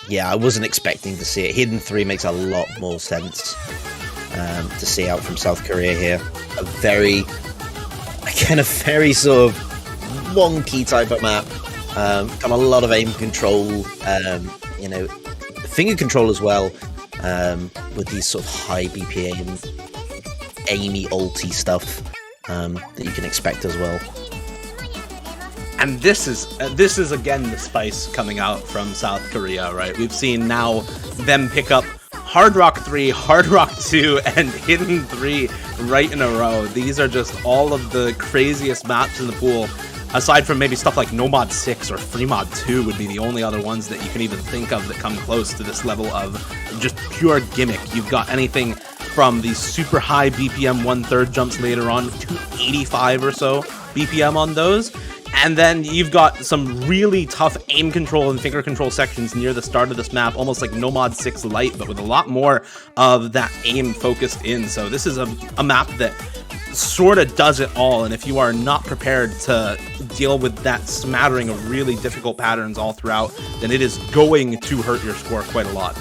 yeah, I wasn't expecting to see it. Hidden 3 makes a lot more sense to see out from South Korea here. A very sort of wonky type of map. Got a lot of aim control, you know, finger control as well, with these sort of high BPM, aimy ulti stuff that you can expect as well. And this is again the spice coming out from South Korea, right? We've seen now them pick up Hard Rock 3, Hard Rock 2, and Hidden 3 right in a row. These are just all of the craziest maps in the pool. Aside from maybe stuff like Nomod 6 or Free Mod 2 would be the only other ones that you can even think of that come close to this level of just pure gimmick. You've got anything from these super high BPM 1/3 jumps later on, 285 or so BPM on those. And then you've got some really tough aim control and finger control sections near the start of this map, almost like Nomod 6 Lite, but with a lot more of that aim focused in. So this is a map that sort of does it all, and if you are not prepared to deal with that smattering of really difficult patterns all throughout, then it is going to hurt your score quite a lot.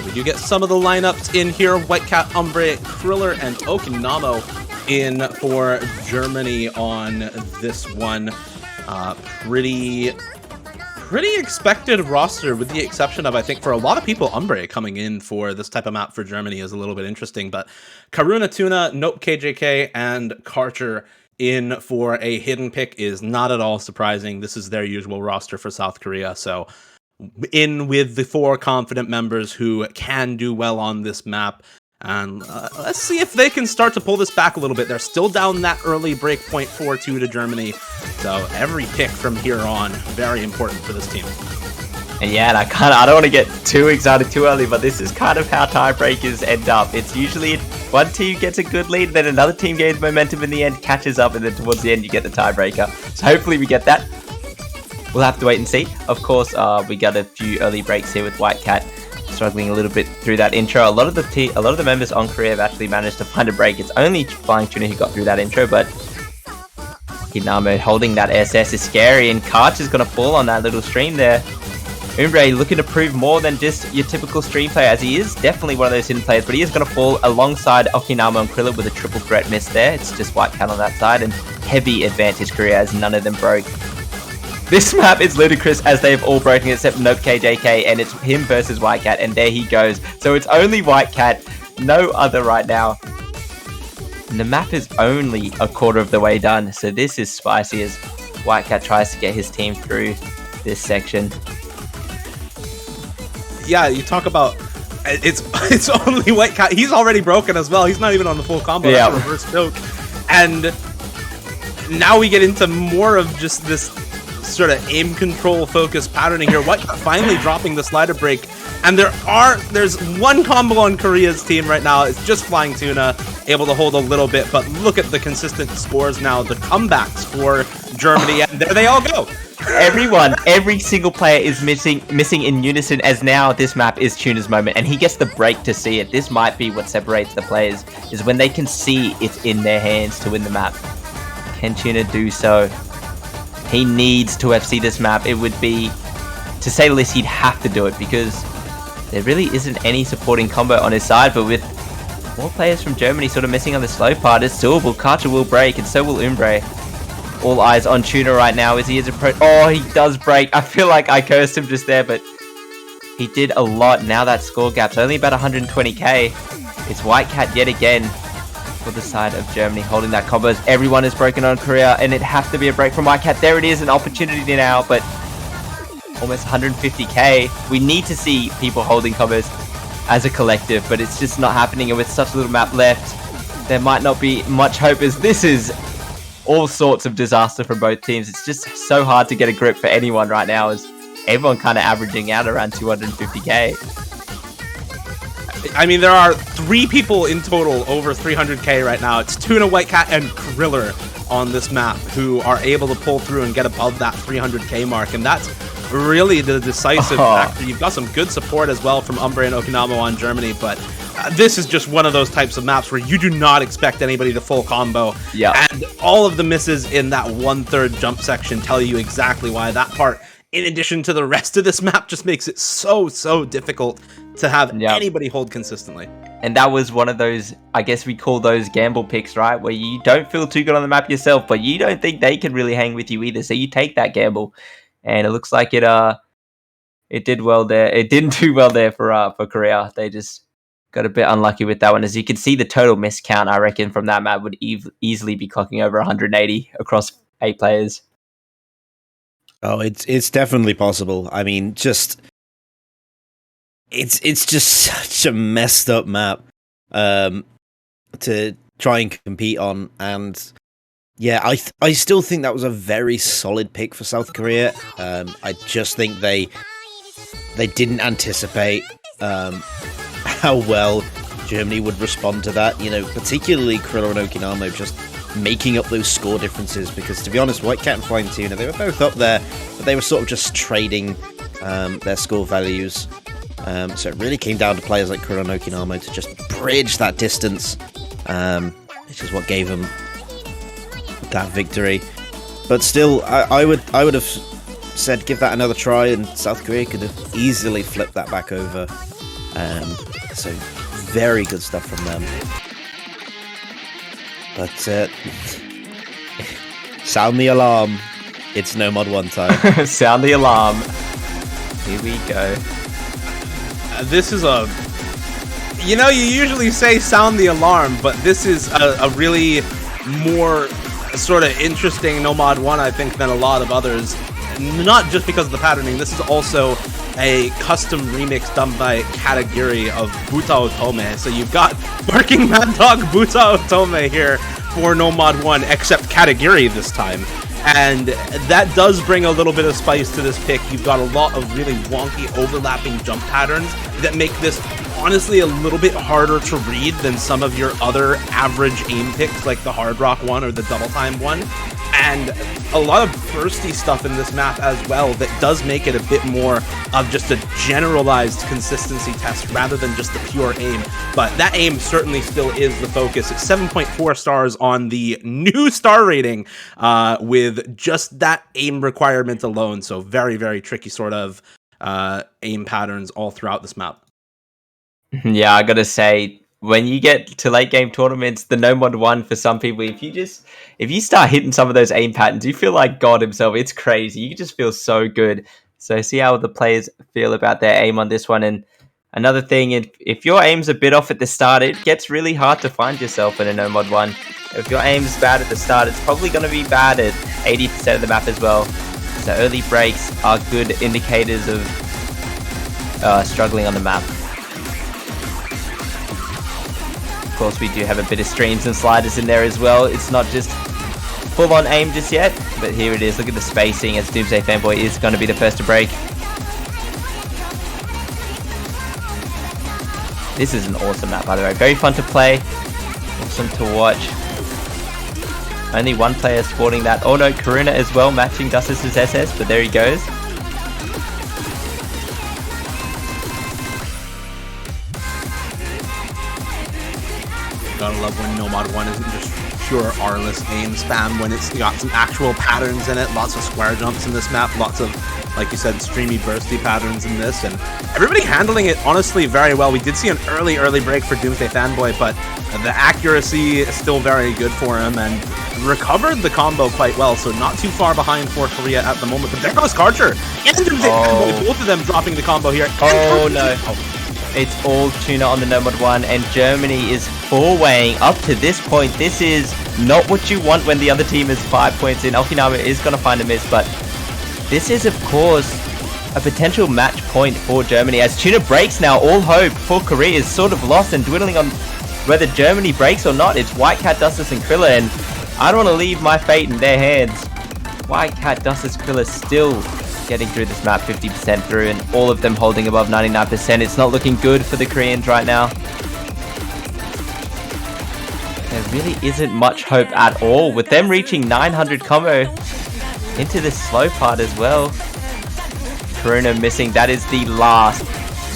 We do get some of the lineups in here. White Cat, Umbre, Kriller, and Okinamo in for Germany on this one. Pretty expected roster, with the exception of, I think, for a lot of people, Umbre coming in for this type of map for Germany is a little bit interesting. But Karuna Tuna, Nope KJK, and Karcher in for a hidden pick is not at all surprising. This is their usual roster for South Korea. So in with the 4 confident members who can do well on this map. And let's see if they can start to pull this back a little bit. They're still down that early breakpoint 4-2 to Germany. So every pick from here on, very important for this team. And yeah, and I don't want to get too excited too early, but this is kind of how tiebreakers end up. It's usually one team gets a good lead, then another team gains momentum in the end, catches up, and then towards the end you get the tiebreaker. So hopefully we get that. We'll have to wait and see. Of course, we got a few early breaks here with White Cat struggling a little bit through that intro. A lot of the members on Korea have actually managed to find a break. It's only Flying Tuna who got through that intro, but Hinamo holding that SS is scary, and Karch is going to fall on that little stream there. Umbre looking to prove more than just your typical stream player, as he is definitely one of those hidden players, but he is going to fall alongside Okinamo and Kriller with a triple threat miss there. It's just White Cat on that side, and heavy advantage Korea as none of them broke. This map is ludicrous as they've all broken except Nope KJK, and it's him versus White Cat, and there he goes. So it's only White Cat, no other right now. And the map is only a quarter of the way done, so this is spicy as White Cat tries to get his team through this section. Yeah, you talk about it's only White Cat. He's already broken as well. He's not even on the full combo. Yeah. That's a reverse choke. And now we get into more of just this sort of aim control focused patterning here. White Cat finally dropping the slider break And there's one combo on Korea's team right now. It's just Flying Tuna, able to hold a little bit, but look at the consistent scores now, the comebacks for Germany, and there they all go. Every single player is missing in unison, as now this map is Tuna's moment, and he gets the break to see it. This might be what separates the players, is when they can see it's in their hands to win the map. Can Tuna do so? He needs to FC this map. It would be, to say the least, he'd have to do it, because there really isn't any supporting combo on his side, but with more players from Germany sort of missing on the slow part, it's doable. Karcher will break, and so will Umbre. All eyes on Tuna right now as he is approach. Oh, he does break. I feel like I cursed him just there, but he did a lot. Now that score gap's only about 120k. It's White Cat yet again for the side of Germany, holding that combo as everyone is broken on Korea, and it has to be a break from White Cat. There it is, an opportunity now, but almost 150k. We need to see people holding combos as a collective, but it's just not happening, and with such a little map left, there might not be much hope, as this is all sorts of disaster from both teams. It's just so hard to get a grip for anyone right now, as everyone kind of averaging out around 250k. I mean, there are 3 people in total over 300k right now. It's Tuna, White Cat, and Kriller on this map who are able to pull through and get above that 300k mark, and that's really the decisive factor. You've got some good support as well from Umbre and Okinamo on Germany, but this is just one of those types of maps where you do not expect anybody to full combo. Yeah. And all of the misses in that 1/3 jump section tell you exactly why. That part, in addition to the rest of this map, just makes it so difficult to have anybody hold consistently. And that was one of those, I guess we call those gamble picks, right? Where you don't feel too good on the map yourself, but you don't think they can really hang with you either. So you take that gamble. And it looks like it did well there. It didn't do well there for Korea. They just got a bit unlucky with that one. As you can see, the total miss count, I reckon, from that map would easily be clocking over 180 across 8 players. Oh, it's definitely possible. I mean, it's just such a messed up map to try and compete on, and yeah, I still think that was a very solid pick for South Korea. I just think they didn't anticipate how well Germany would respond to that. You know, particularly Kriller and Okinamo just making up those score differences, because to be honest, White Cat and Flying Tuna, they were both up there, but they were sort of just trading their score values. So it really came down to players like Kriller and Okinamo to just bridge that distance, which is what gave them that victory. But still, I would have said give that another try, and South Korea could have easily flipped that back over. So very good stuff from them. But sound the alarm. It's No Mod 1 time. Sound the alarm. Here we go. This is you usually say sound the alarm, but this is a really more sort of interesting No Mod 1, I think, than a lot of others. Not just because of the patterning. This is also a custom remix done by Katagiri of Buta Otome. So you've got Barking Mad Dog Buta Otome here for No Mod 1, except Katagiri this time. And that does bring a little bit of spice to this pick. You've got a lot of really wonky overlapping jump patterns that make this honestly a little bit harder to read than some of your other average aim picks like the Hard Rock one or the Double Time one. And a lot of bursty stuff in this map as well that does make it a bit more of just a generalized consistency test rather than just the pure aim. But that aim certainly still is the focus. It's 7.4 stars on the new star rating with just that aim requirement alone. So very, very tricky sort of aim patterns all throughout this map. Yeah, I gotta say, when you get to late game tournaments, the No Mod 1 for some people, if you start hitting some of those aim patterns, you feel like God himself. It's crazy. You just feel so good. So see how the players feel about their aim on this one. And another thing, if your aim's a bit off at the start, it gets really hard to find yourself in a No Mod 1. If your aim's bad at the start, it's probably going to be bad at 80% of the map as well. So early breaks are good indicators of struggling on the map. Of course, we do have a bit of streams and sliders in there as well. It's not just full-on aim just yet, but here it is. Look at the spacing, as Doomsday Fanboy is going to be the first to break. This is an awesome map, by the way. Very fun to play. Awesome to watch. Only one player sporting that. Oh no, Karuna as well, matching Dustus' SS, but there he goes. Gotta love when Nomad 1 isn't just pure R-less aim spam, when it's got some actual patterns in it, lots of square jumps in this map, lots of, like you said, streamy bursty patterns in this, and everybody handling it honestly very well. We did see an early break for Doomsday Fanboy, but the accuracy is still very good for him, and recovered the combo quite well, so not too far behind for Korea at the moment. But there goes Karcher and Doomsday Fanboy, both of them dropping the combo here. Oh no. It's all Tuna on the Nomad 1, and Germany is 4-weighing up to this point. This is not what you want when the other team is 5 points in. Okinawa is going to find a miss, but this is, of course, a potential match point for Germany. As Tuna breaks now, all hope for Korea is sort of lost and dwindling on whether Germany breaks or not. It's White Cat, Dustus, and Krilla, and I don't want to leave my fate in their hands. White Cat, Dustus, Krilla still getting through this map 50% through, and all of them holding above 99%. It's not looking good for the Koreans right now. There really isn't much hope at all, with them reaching 900 combo into this slow part as well. Karuna missing. That is the last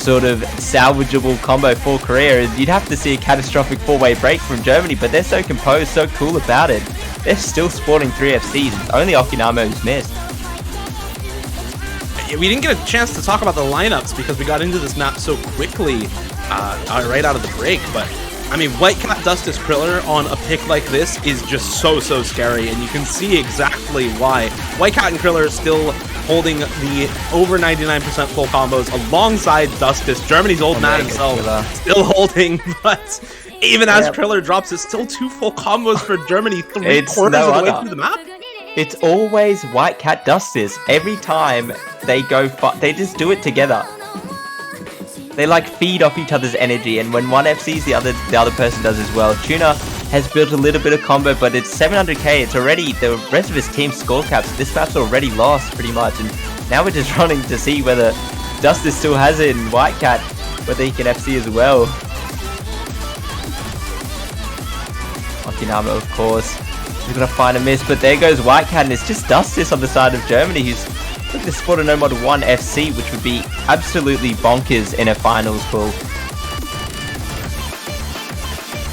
sort of salvageable combo for Korea. You'd have to see a catastrophic 4-way break from Germany, but they're so composed, so cool about it. They're still sporting 3 FCs. It's only Okinawa who's missed. We didn't get a chance to talk about the lineups because we got into this map so quickly right out of the break, but I mean, White Cat, Dustus, Kriller on a pick like this is just so scary, and you can see exactly why. White Cat and Kriller still holding the over 99% full combos alongside Dustus. Germany's old man himself still holding, but even as Kriller drops, it's still 2 full combos for Germany, 3/4 of the way through the map. It's always White Cat, Dustus. Every time they go, they just do it together. They like feed off each other's energy, and when one FCs, the other person does as well. Tuna has built a little bit of combo, but it's 700k. It's already the rest of his team's score caps. This map's already lost pretty much, and now we're just running to see whether Dustus still has it in White Cat, whether he can FC as well. Okinawa, of course. He's gonna find a miss, but there goes White Cat, and it's just Dustus on the side of Germany who's looking to spot a Nomad 1 FC, which would be absolutely bonkers in a finals pool.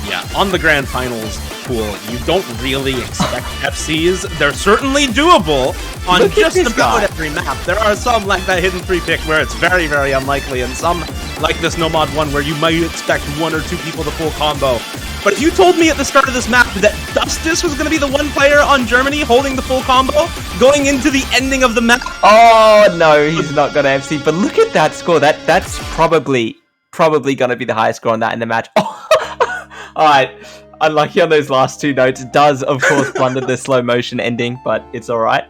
Yeah, on the grand finals pool, you don't really expect FCs. They're certainly doable on just about every map. There are some like that hidden 3 pick where it's very unlikely, and some like this Nomad 1 where you might expect 1 or 2 people to full combo. But if you told me at the start of this map that Dustus was going to be the one player on Germany holding the full combo going into the ending of the map... Oh no, he's not going to FC, but look at that score. That's probably going to be the highest score on that in the match. Alright, unlucky on those last 2 notes. It does, of course, blunder the slow motion ending, but it's alright.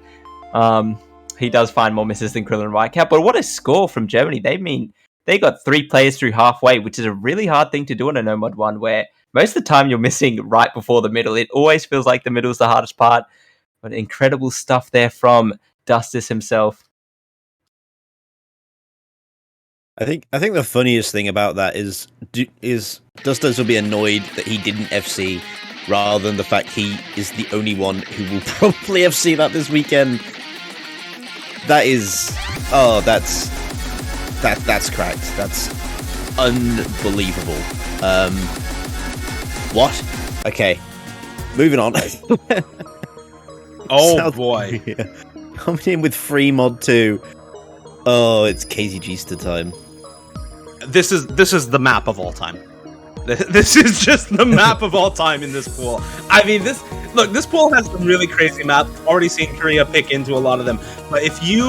He does find more misses than Kriller and Whitecat, but what a score from Germany. They got 3 players through halfway, which is a really hard thing to do in a Nomad 1, where most of the time you're missing right before the middle. It always feels like the middle is the hardest part, but incredible stuff there from Dustus himself. I think the funniest thing about that is Dustus will be annoyed that he didn't FC, rather than the fact he is the only one who will probably FC that this weekend. That is, that's cracked. That's unbelievable. What? Okay, moving on. Oh South boy. Korea coming in with free mod 2. Oh, it's KTG's time. This is the map of all time. This is just the map of all time in this pool. I mean, this pool has some really crazy maps. Already seen Korea pick into a lot of them. But if you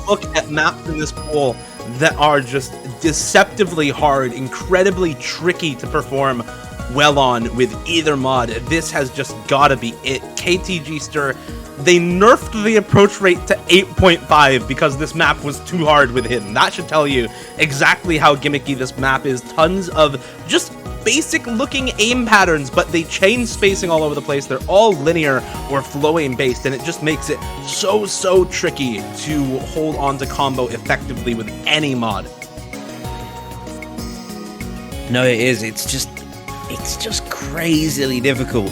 look at maps in this pool that are just deceptively hard, incredibly tricky to perform well on with either mod, this has just gotta be it. KTG Stir, they nerfed the approach rate to 8.5 because this map was too hard with him. That should tell you exactly how gimmicky this map is. Tons of just basic looking aim patterns, but they change spacing all over the place. They're all linear or flow aim based, and it just makes it so tricky to hold on to combo effectively with any mod. No, it is. It's just crazily difficult.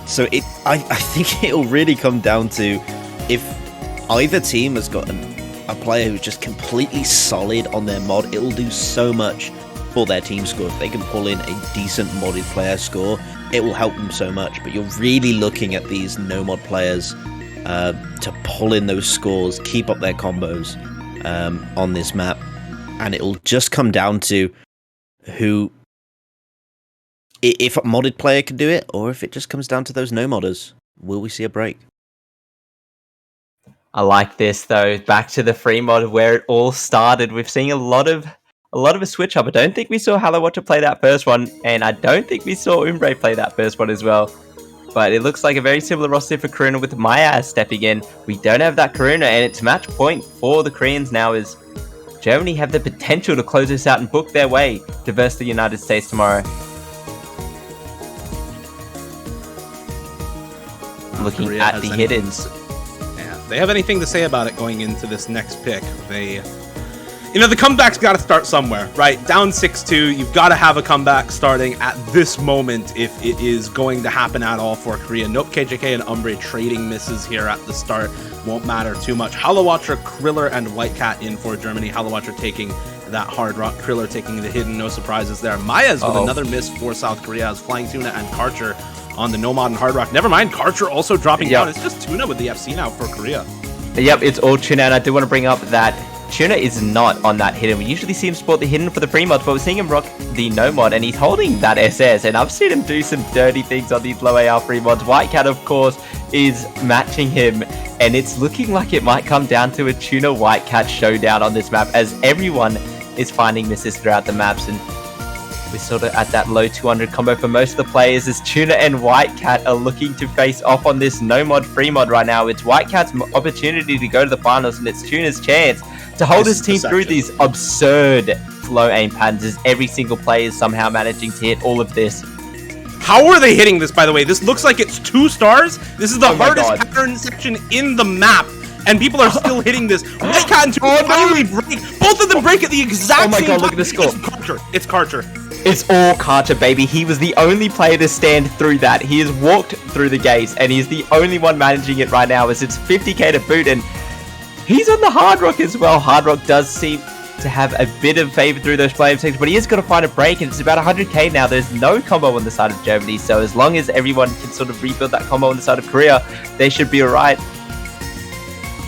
So I think it'll really come down to if either team has got a player who's just completely solid on their mod, it'll do so much for their team score. If they can pull in a decent modded player score, it will help them so much. But you're really looking at these no mod players to pull in those scores, keep up their combos on this map, and it'll just come down to who, if a modded player can do it, or if it just comes down to those no modders. Will we see a break? I like this though. Back to the free mod where it all started. We've seen a lot of a switch up. I don't think we saw Hello Watcher play that first one, and I don't think we saw Umbre play that first one as well. But it looks like a very similar roster for Karuna with Maya stepping in. We don't have that Karuna, and it's match point for the Koreans now as Germany have the potential to close this out and book their way to versus the United States tomorrow. Looking Korea at has the anything hiddens. They have anything to say about it going into this next pick. The comeback's got to start somewhere, right? Down 6-2, you've got to have a comeback starting at this moment if it is going to happen at all for Korea. Nope, KJK and Umbre trading misses here at the start. Won't matter too much. Hollow Watcher, Kriller, and White Cat in for Germany. Hollow Watcher taking that hard rock, Kriller taking the hidden, no surprises there. Maya's with another miss for South Korea as Flying Tuna and Karcher on the Nomad and Hard Rock. Never mind, Karcher also dropping down. It's just Tuna with the FC now for Korea. Yep, it's all Tuna, and I do want to bring up that Tuna is not on that hidden. We usually see him sport the hidden for the pre-mods, but we're seeing him rock the no-mod, and he's holding that SS, and I've seen him do some dirty things on these low AR free mods. White Cat, of course, is matching him, and it's looking like it might come down to a Tuna White Cat showdown on this map, as everyone is finding misses throughout the maps, and we're sort of at that low 200 combo for most of the players as Tuna and White Cat are looking to face off on this no-mod free mod right now. It's White Cat's opportunity to go to the finals, and it's Tuna's chance to hold his team through these absurd flow aim patterns as every single player is somehow managing to hit all of this. How are they hitting this, by the way? This looks like it's 2 stars. This is the hardest pattern section in the map, and people are still hitting this. White Cat and Tuna finally break. Both of them break at the exact same time. Look at the score. It's Karcher. It's all Karcher, baby. He was the only player to stand through that. He has walked through the gates, and he's the only one managing it right now as it's 50k to boot, and he's on the Hard Rock as well. Hard Rock does seem to have a bit of favor through those flame sections, but he is going to find a break, and it's about 100k now. There's no combo on the side of Germany, so as long as everyone can sort of rebuild that combo on the side of Korea, they should be alright.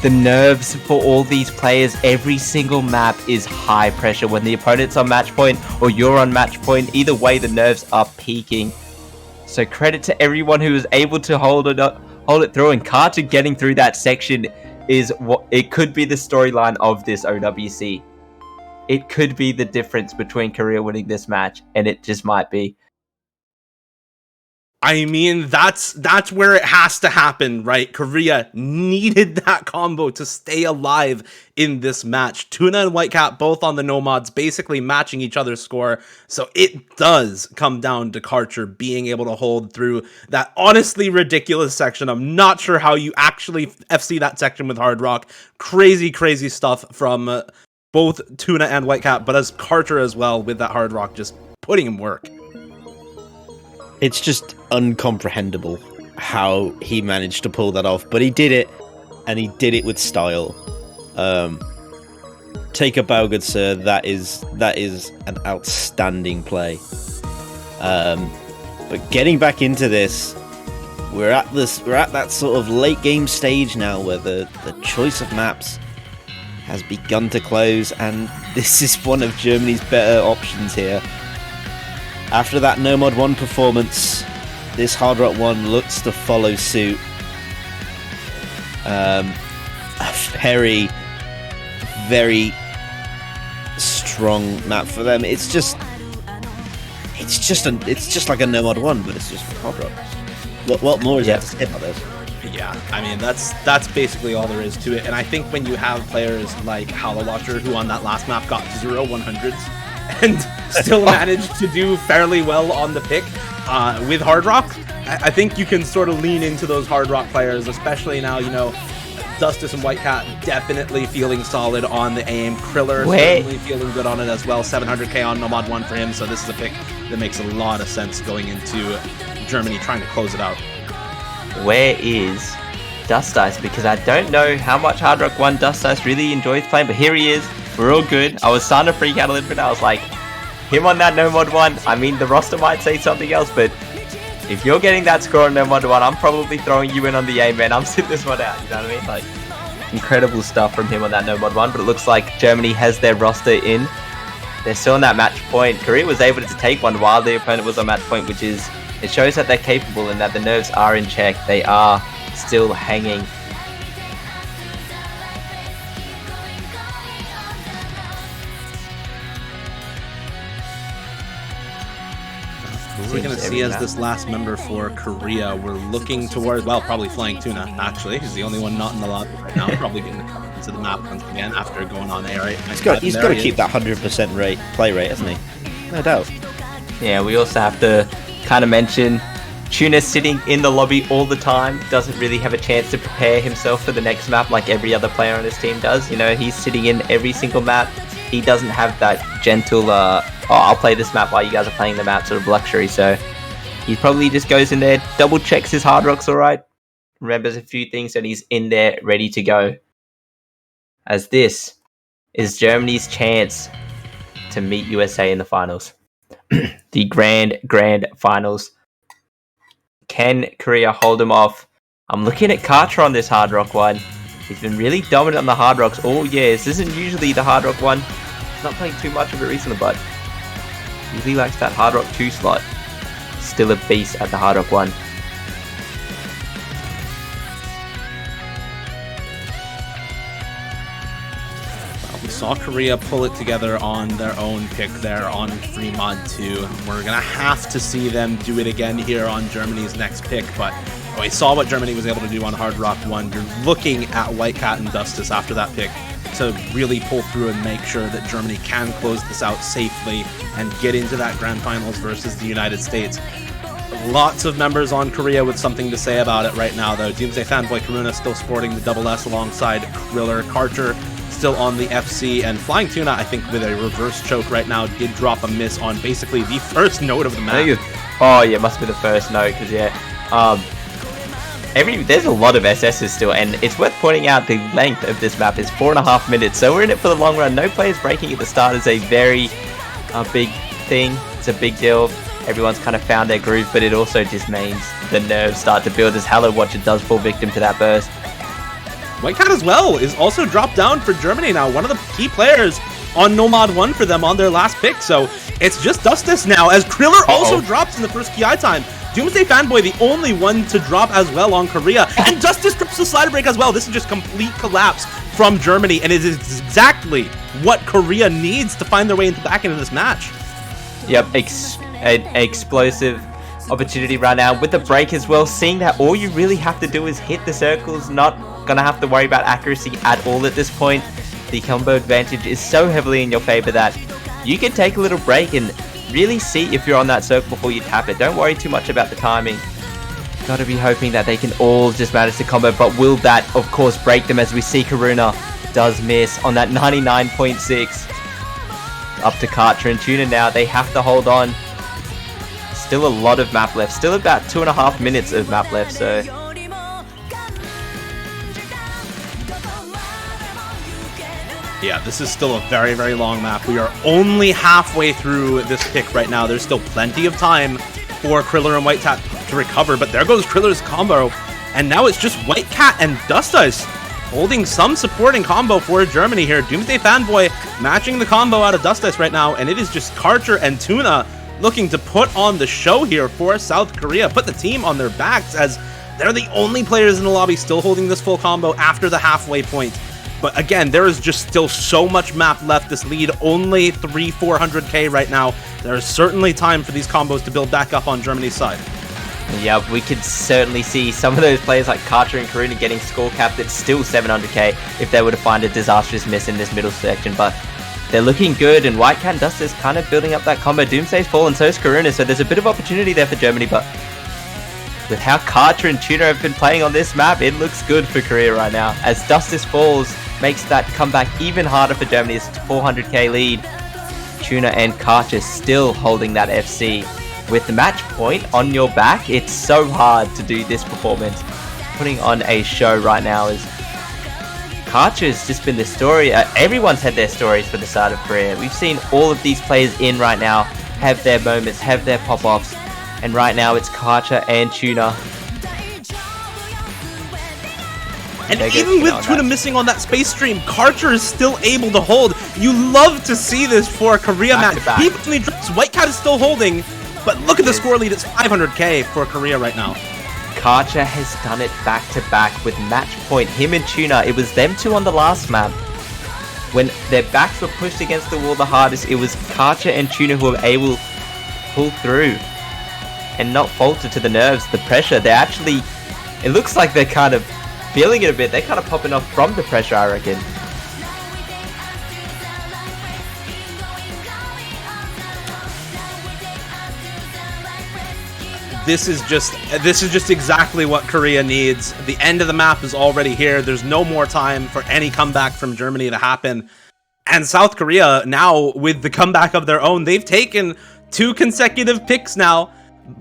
The nerves for all these players, every single map is high pressure. When the opponent's on match point or you're on match point, either way the nerves are peaking. So credit to everyone who was able to hold it through, and Karcher getting through that section is what it could be the storyline of this OWC. It could be the difference between Korea winning this match, and it just might be. I mean, that's where it has to happen, right? Korea needed that combo to stay alive in this match. Tuna and White Cat both on the no-mods, basically matching each other's score. So it does come down to Karcher being able to hold through that honestly ridiculous section. I'm not sure how you actually FC that section with Hard Rock. Crazy, crazy stuff from both Tuna and White Cat, but as Karcher as well with that Hard Rock, just putting him work. It's just uncomprehendable how he managed to pull that off, but he did it, and he did it with style. Take a bow, good sir. That is an outstanding play. But getting back into this, we're at that sort of late game stage now where the choice of maps has begun to close, and this is one of Germany's better options here. After that No-Mod 1 performance, this Hard Rock 1 looks to follow suit. A very, very strong map for them. It's just like a No-Mod 1, but it's just Hard Rock. What more is there to say about this? Yeah, I mean, that's basically all there is to it. And I think when you have players like Hollow Watcher, who on that last map got 0 100s, and still managed to do fairly well on the pick with Hard Rock, I think you can sort of lean into those Hard Rock players, especially now, Dustus and Whitecat definitely feeling solid on the aim. Kriller Wait. certainly feeling good on it as well. 700k on Nomad 1 for him, so this is a pick that makes a lot of sense going into Germany trying to close it out. Where is Dust Ice? Because I don't know how much Hard Rock 1 Dust Ice really enjoys playing, but here he is. We're all good. I was starting to freak out a little bit. I was like, him on that No Mod 1, I mean, the roster might say something else, but if you're getting that score on No Mod 1, I'm probably throwing you in on the aim, man. I'm sitting this one out, you know what I mean? Like, incredible stuff from him on that No Mod 1, but it looks like Germany has their roster in. They're still on that match point. Korea was able to take one while the opponent was on match point, which is, it shows that they're capable and that the nerves are in check. They are still hanging. What we're going to see as this last member for Korea, we're looking towards, well, probably Flying Tuna, actually. He's the only one not in the lobby right now. Probably going to come into the map once again after going on A, right? He's got to keep that 100% play rate, hasn't he? No doubt. Yeah, we also have to kind of mention Tuna sitting in the lobby all the time, doesn't really have a chance to prepare himself for the next map like every other player on his team does. You know, he's sitting in every single map. He doesn't have that gentle, I'll play this map while you guys are playing the map sort of luxury. So he probably just goes in there, double checks his hard rocks all right, remembers a few things, and he's in there ready to go. As this is Germany's chance to meet USA in the finals. The grand finals. Can Korea hold him off? I'm looking at Karcher on this Hard Rock one. He's been really dominant on the Hard Rocks all year. This isn't usually the Hard Rock one. He's not playing too much of it recently, but usually likes that Hard Rock 2 slot. Still a beast at the Hard Rock 1. We saw Korea pull it together on their own pick there on Free Mod 2. We're going to have to see them do it again here on Germany's next pick, but we saw what Germany was able to do on Hard Rock 1. You're looking at Whitecat and Dustus after that pick to really pull through and make sure that Germany can close this out safely and get into that Grand Finals versus the United States. Lots of members on Korea with something to say about it right now, though. Doomsday Fanboy Karuna still sporting the double S alongside Kriller. Karcher still on the FC, and Flying Tuna, I think, with a reverse choke right now, did drop a miss on basically the first note of the map. Oh yeah, must be the first note, because yeah, there's a lot of SSs still, and it's worth pointing out the length of this map is 4.5 minutes, so we're in it for the long run. No players breaking at the start is a very big thing. It's a big deal. Everyone's kind of found their groove, but it also just means the nerves start to build as Hello Watcher does fall victim to that burst. Whitecat as well is also dropped down for Germany now, one of the key players on Nomad 1 for them on their last pick, so it's just Dustus now, as Kriller also drops in the first KI time. Doomsday Fanboy, the only one to drop as well on Korea, and Dustus trips the slider break as well. This is just complete collapse from Germany, and it is exactly what Korea needs to find their way back into this match. Yep, an explosive opportunity right now with the break as well, seeing that all you really have to do is hit the circles, not gonna have to worry about accuracy at all at this point. The combo advantage is so heavily in your favor that you can take a little break and really see if you're on that circle before you tap it. Don't worry too much about the timing. Gotta be hoping that they can all just manage to combo, but will that of course break them, as we see Karuna does miss on that 99.6. Up to Karcher and Tuna now. They have to hold on. Still a lot of map left. Still about 2.5 minutes of map left, so yeah, this is still a very, very long map. We are only halfway through this pick right now. There's still plenty of time for Kriller and Whitecat to recover, but there goes Kriller's combo, and now it's just Whitecat and Dust Ice holding some supporting combo for Germany here. Doomsday Fanboy matching the combo out of Dust Ice right now, and it is just Karcher and Tuna looking to put on the show here for South Korea, put the team on their backs, as they're the only players in the lobby still holding this full combo after the halfway point. But again, there is just still so much map left. This lead only 400k right now. There is certainly time for these combos to build back up on Germany's side. yeah, we could certainly see some of those players like Karcher and Karuna getting score capped at still 700k if they were to find a disastrous miss in this middle section, but they're looking good, and Whitecat and Dust is kind of building up that combo. Doomsday's fallen, so is Karuna, so there's a bit of opportunity there for Germany, but with how Karcher and Tuna have been playing on this map, it looks good for Korea right now. As Dustis falls, makes that comeback even harder for Germany. It's a 400k lead. Tuna and Karcher still holding that FC. With the match point on your back, it's so hard to do this performance. Putting on a show right now is Karcher's just been the story. Everyone's had their stories for the start of Korea. We've seen all of these players in right now have their moments, have their pop-offs. And right now it's Karcher and Tuna. And even with Tuna missing on that space stream, Karcher is still able to hold. You love to see this for Korea, man. He only drops. White Cat is still holding, but look at the score lead. It's 500k for Korea right now. Karcher has done it back to back with match point. Him and Tuna, it was them two on the last map. When their backs were pushed against the wall the hardest, it was Karcher and Tuna who were able to pull through and not falter to the nerves, the pressure. They're actually, it looks like they're kind of feeling it a bit. They're kind of popping off from the pressure, I reckon. This is just exactly what Korea needs. The end of the map is already here. There's no more time for any comeback from Germany to happen. And South Korea now, with the comeback of their own, they've taken 2 consecutive picks now.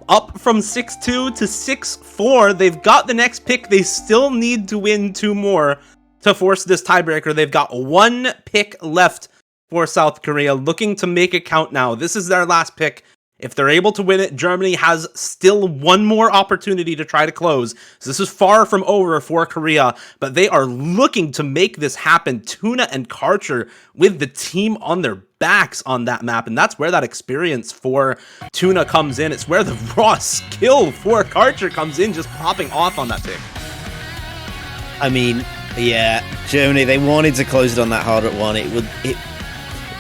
Up from 6-2 to 6-4. They've got the next pick. They still need to win 2 more to force this tiebreaker. They've got 1 pick left for South Korea, looking to make it count now. This is their last pick. If they're able to win it, Germany has still 1 more opportunity to try to close. So this is far from over for Korea, but they are looking to make this happen. Tuna and Karcher with the team on their backs on that map, and that's where that experience for Tuna comes in. It's where the raw skill for Karcher comes in, just popping off on that pick. I mean, yeah, Germany, they wanted to close it on that hard at 1. It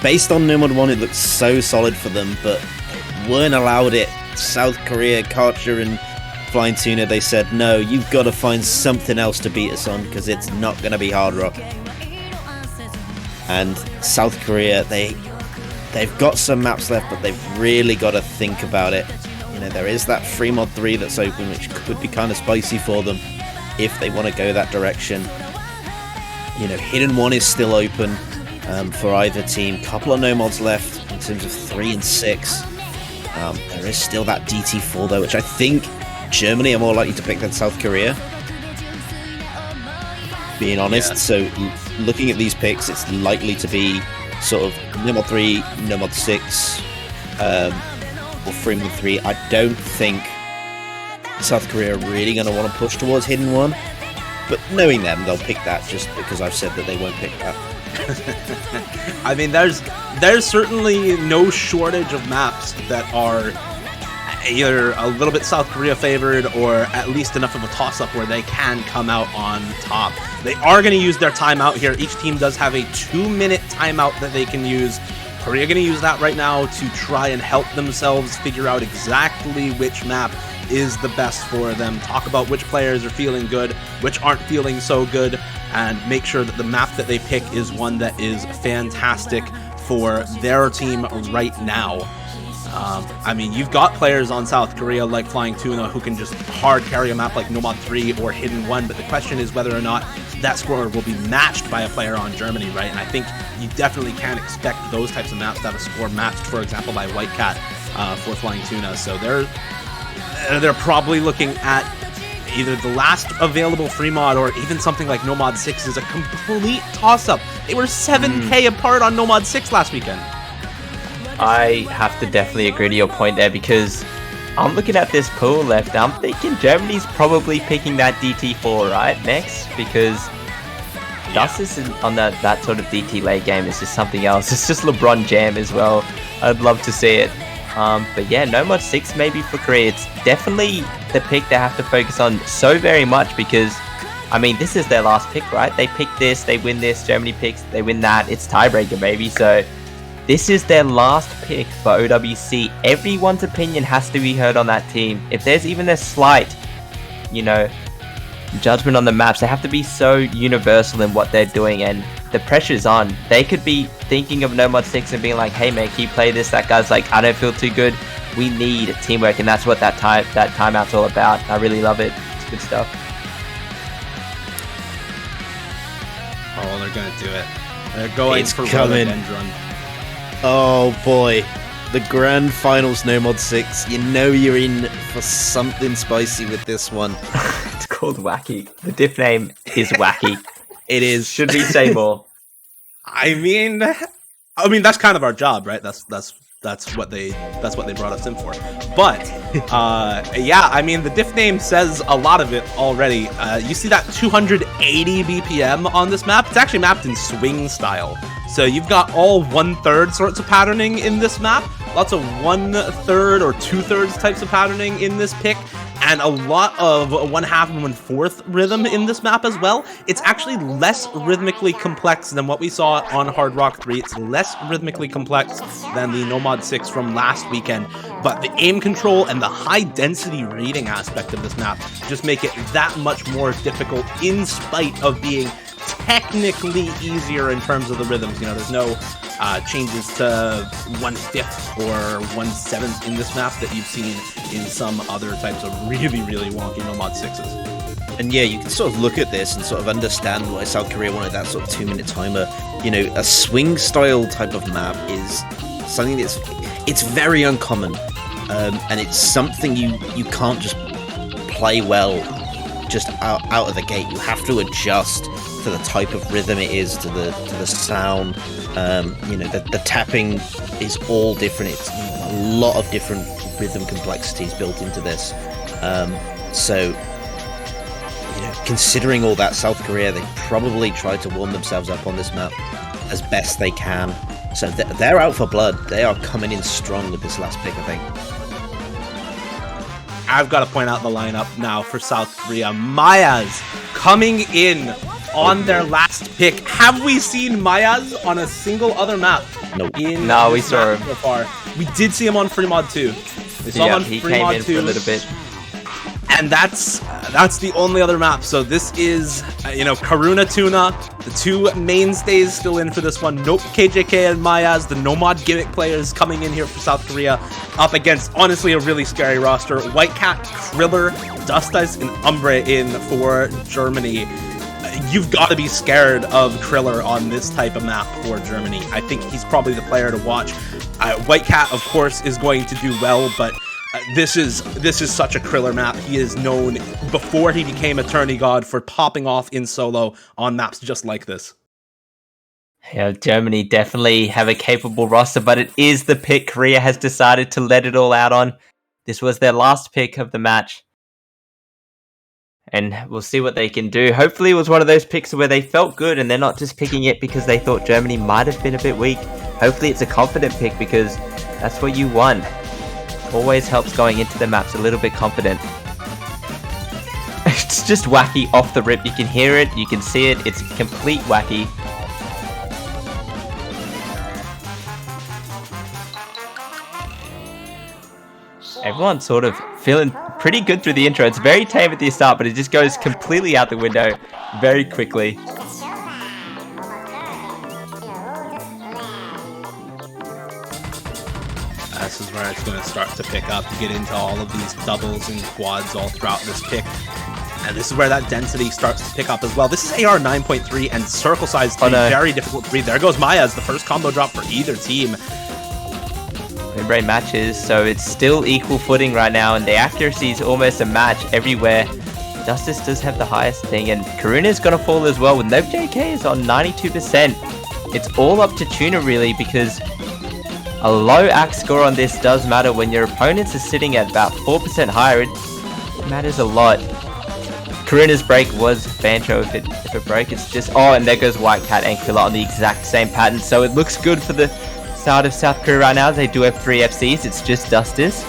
based on Nomad 1, it looked so solid for them, but weren't allowed it. South Korea, Karcher and Flying Tuna, they said, no, you've got to find something else to beat us on, because it's not going to be hard rock. And South Korea, they've got some maps left, but they've really got to think about it. You know, there is that free mod 3 that's open, which could be kind of spicy for them if they want to go that direction. You know, Hidden 1 is still open for either team. Couple of no mods left in terms of 3 and 6. There is still that DT4 though, which I think Germany are more likely to pick than South Korea, being honest. Yeah. So looking at these picks, it's likely to be sort of no mod 3, no mod 6, or free mod 3. I don't think South Korea are really going to want to push towards Hidden 1, but knowing them, they'll pick that just because I've said that they won't pick that. I mean, there's certainly no shortage of maps that are either a little bit South Korea favored or at least enough of a toss-up where they can come out on top. They are going to use their timeout here. Each team does have a 2-minute timeout that they can use. Korea going to use that right now to try and help themselves figure out exactly which map is the best for them, talk about which players are feeling good, which aren't feeling so good, and make sure that the map that they pick is one that is fantastic for their team right now. I mean, you've got players on South Korea like Flying Tuna who can just hard carry a map like Nomad 3 or Hidden 1, but the question is whether or not that score will be matched by a player on Germany, right? And I think you definitely can expect those types of maps to have a score matched, for example, by White Cat for Flying Tuna. So they're probably looking at either the last available free mod or even something like Nomad 6 is a complete toss-up. They were 7k apart on Nomad 6 last weekend. I have to definitely agree to your point there, because I'm looking at this pool left. I'm thinking Germany's probably picking that DT4 right next, because Dustis on that sort of DT late game is just something else. It's just LeBron Jam as well. I'd love to see it. But yeah, Nomad 6 maybe for Korea. It's definitely the pick they have to focus on so very much, because I mean, this is their last pick, right? They pick this, they win this, Germany picks, they win that. It's tiebreaker, baby. So this is their last pick for OWC. Everyone's opinion has to be heard on that team. If there's even a slight, judgment on the maps, they have to be so universal in what they're doing, and the pressure's on. They could be thinking of Nomad 6 and being like, hey man, can you play this? That guy's like, I don't feel too good. we need teamwork, and that's what that timeout's all about. I really love it. It's good stuff. Oh, they're gonna do it. They're going It's for coming. Rhododendron. Oh boy, the grand finals no mod 6. You know you're in for something spicy with this one. It's called Wacky. The diff name is Wacky. It is. Should we say more? I mean, that's kind of our job, right? That's what they brought us in for. But yeah, I mean, the diff name says a lot of it already. You see that 280 BPM on this map? It's actually mapped in swing style. So you've got all 1/3 sorts of patterning in this map, lots of 1/3 or 2/3 types of patterning in this pick, and a lot of 1/2 and 1/4 rhythm in this map as well. It's actually less rhythmically complex than what we saw on Hard Rock 3. It's less rhythmically complex than the No Mod 6 from last weekend, but the aim control and the high density rating aspect of this map just make it that much more difficult in spite of being technically easier in terms of the rhythms. You know, there's no changes to 1/5 or 1/7 in this map that you've seen in some other types of really, really wonky No Mod 6s. And yeah, you can sort of look at this and sort of understand why South Korea wanted that sort of 2-minute timer. You know, a swing style type of map is something it's very uncommon, and it's something you can't just play well just out of the gate. You have to adjust to the type of rhythm it is, to the sound. You know, the tapping is all different. It's a lot of different rhythm complexities built into this. So, you know, considering all that, South Korea, they probably tried to warm themselves up on this map as best they can. So they're out for blood. They are coming in strong with this last pick, I think. I've got to point out the lineup now for South Korea. Mayaz coming in on their last pick. Have we seen Mayaz on a single other map? Nope. No, we saw him so far. We did see him on Free Mod 2. We saw him Yeah, on he Free came Mod in 2. for a little bit. And that's the only other map. So this is, you know, Karuna Tuna, the two mainstays still in for this one. Nope, KJK and Mayaz, the no mod gimmick players coming in here for South Korea, up against, honestly, a really scary roster. White Cat, Kriller, Dust Ice, and Umbre in for Germany. You've got to be scared of Kriller on this type of map for Germany. I think he's probably the player to watch. White Cat, of course, is going to do well, but this is such a Kriller map. He is known before he became Attorney God for popping off in solo on maps just like this. Yeah, Germany definitely have a capable roster, but it is the pick Korea has decided to let it all out on. This was their last pick of the match. And we'll see what they can do. Hopefully it was one of those picks where they felt good and they're not just picking it because they thought Germany might have been a bit weak. Hopefully it's a confident pick because that's what you want. Always helps going into the maps a little bit confident. It's just wacky off the rip. You can hear it, you can see it. It's complete wacky. Everyone's sort of feeling pretty good through the intro. It's very tame at the start, but it just goes completely out the window very quickly. This is where it's going to start to pick up. You get into all of these doubles and quads all throughout this pick. And this is where that density starts to pick up as well. This is AR 9.3 and circle size 3. Very difficult to read. There goes Mayaz, the first combo drop for either team. Mid-brain matches, so it's still equal footing right now, and the accuracy is almost a match everywhere. Justice does have the highest thing, and Karuna's gonna fall as well with Nope JK is on 92%. It's all up to Tuna really, because a low axe score on this does matter when your opponents are sitting at about 4% higher. It matters a lot. Karuna's break was Bancho if it broke. It's just, oh, and there goes White Cat and Killer on the exact same pattern, so it looks good for the side of South Korea right now. They do have 3 FCs. It's just Dustis.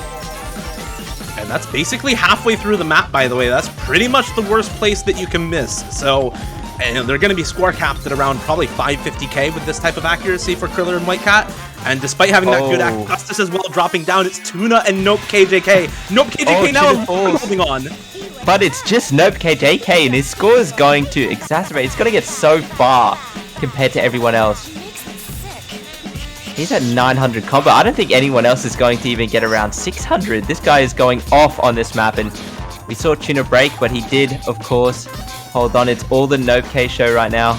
And that's basically halfway through the map, by the way. That's pretty much the worst place that you can miss. So, and they're going to be score capped at around probably 550k with this type of accuracy for Kriller and White Cat. And despite having that good Justice as well dropping down, it's Tuna and Nope KJK. Nope KJK now holding on. But it's just Nope KJK, and his score is going to exacerbate. It's going to get so far compared to everyone else. He's at 900 combo. I don't think anyone else is going to even get around 600. This guy is going off on this map, and we saw Tuna break, but he did, of course, hold on. It's all the Nope show right now.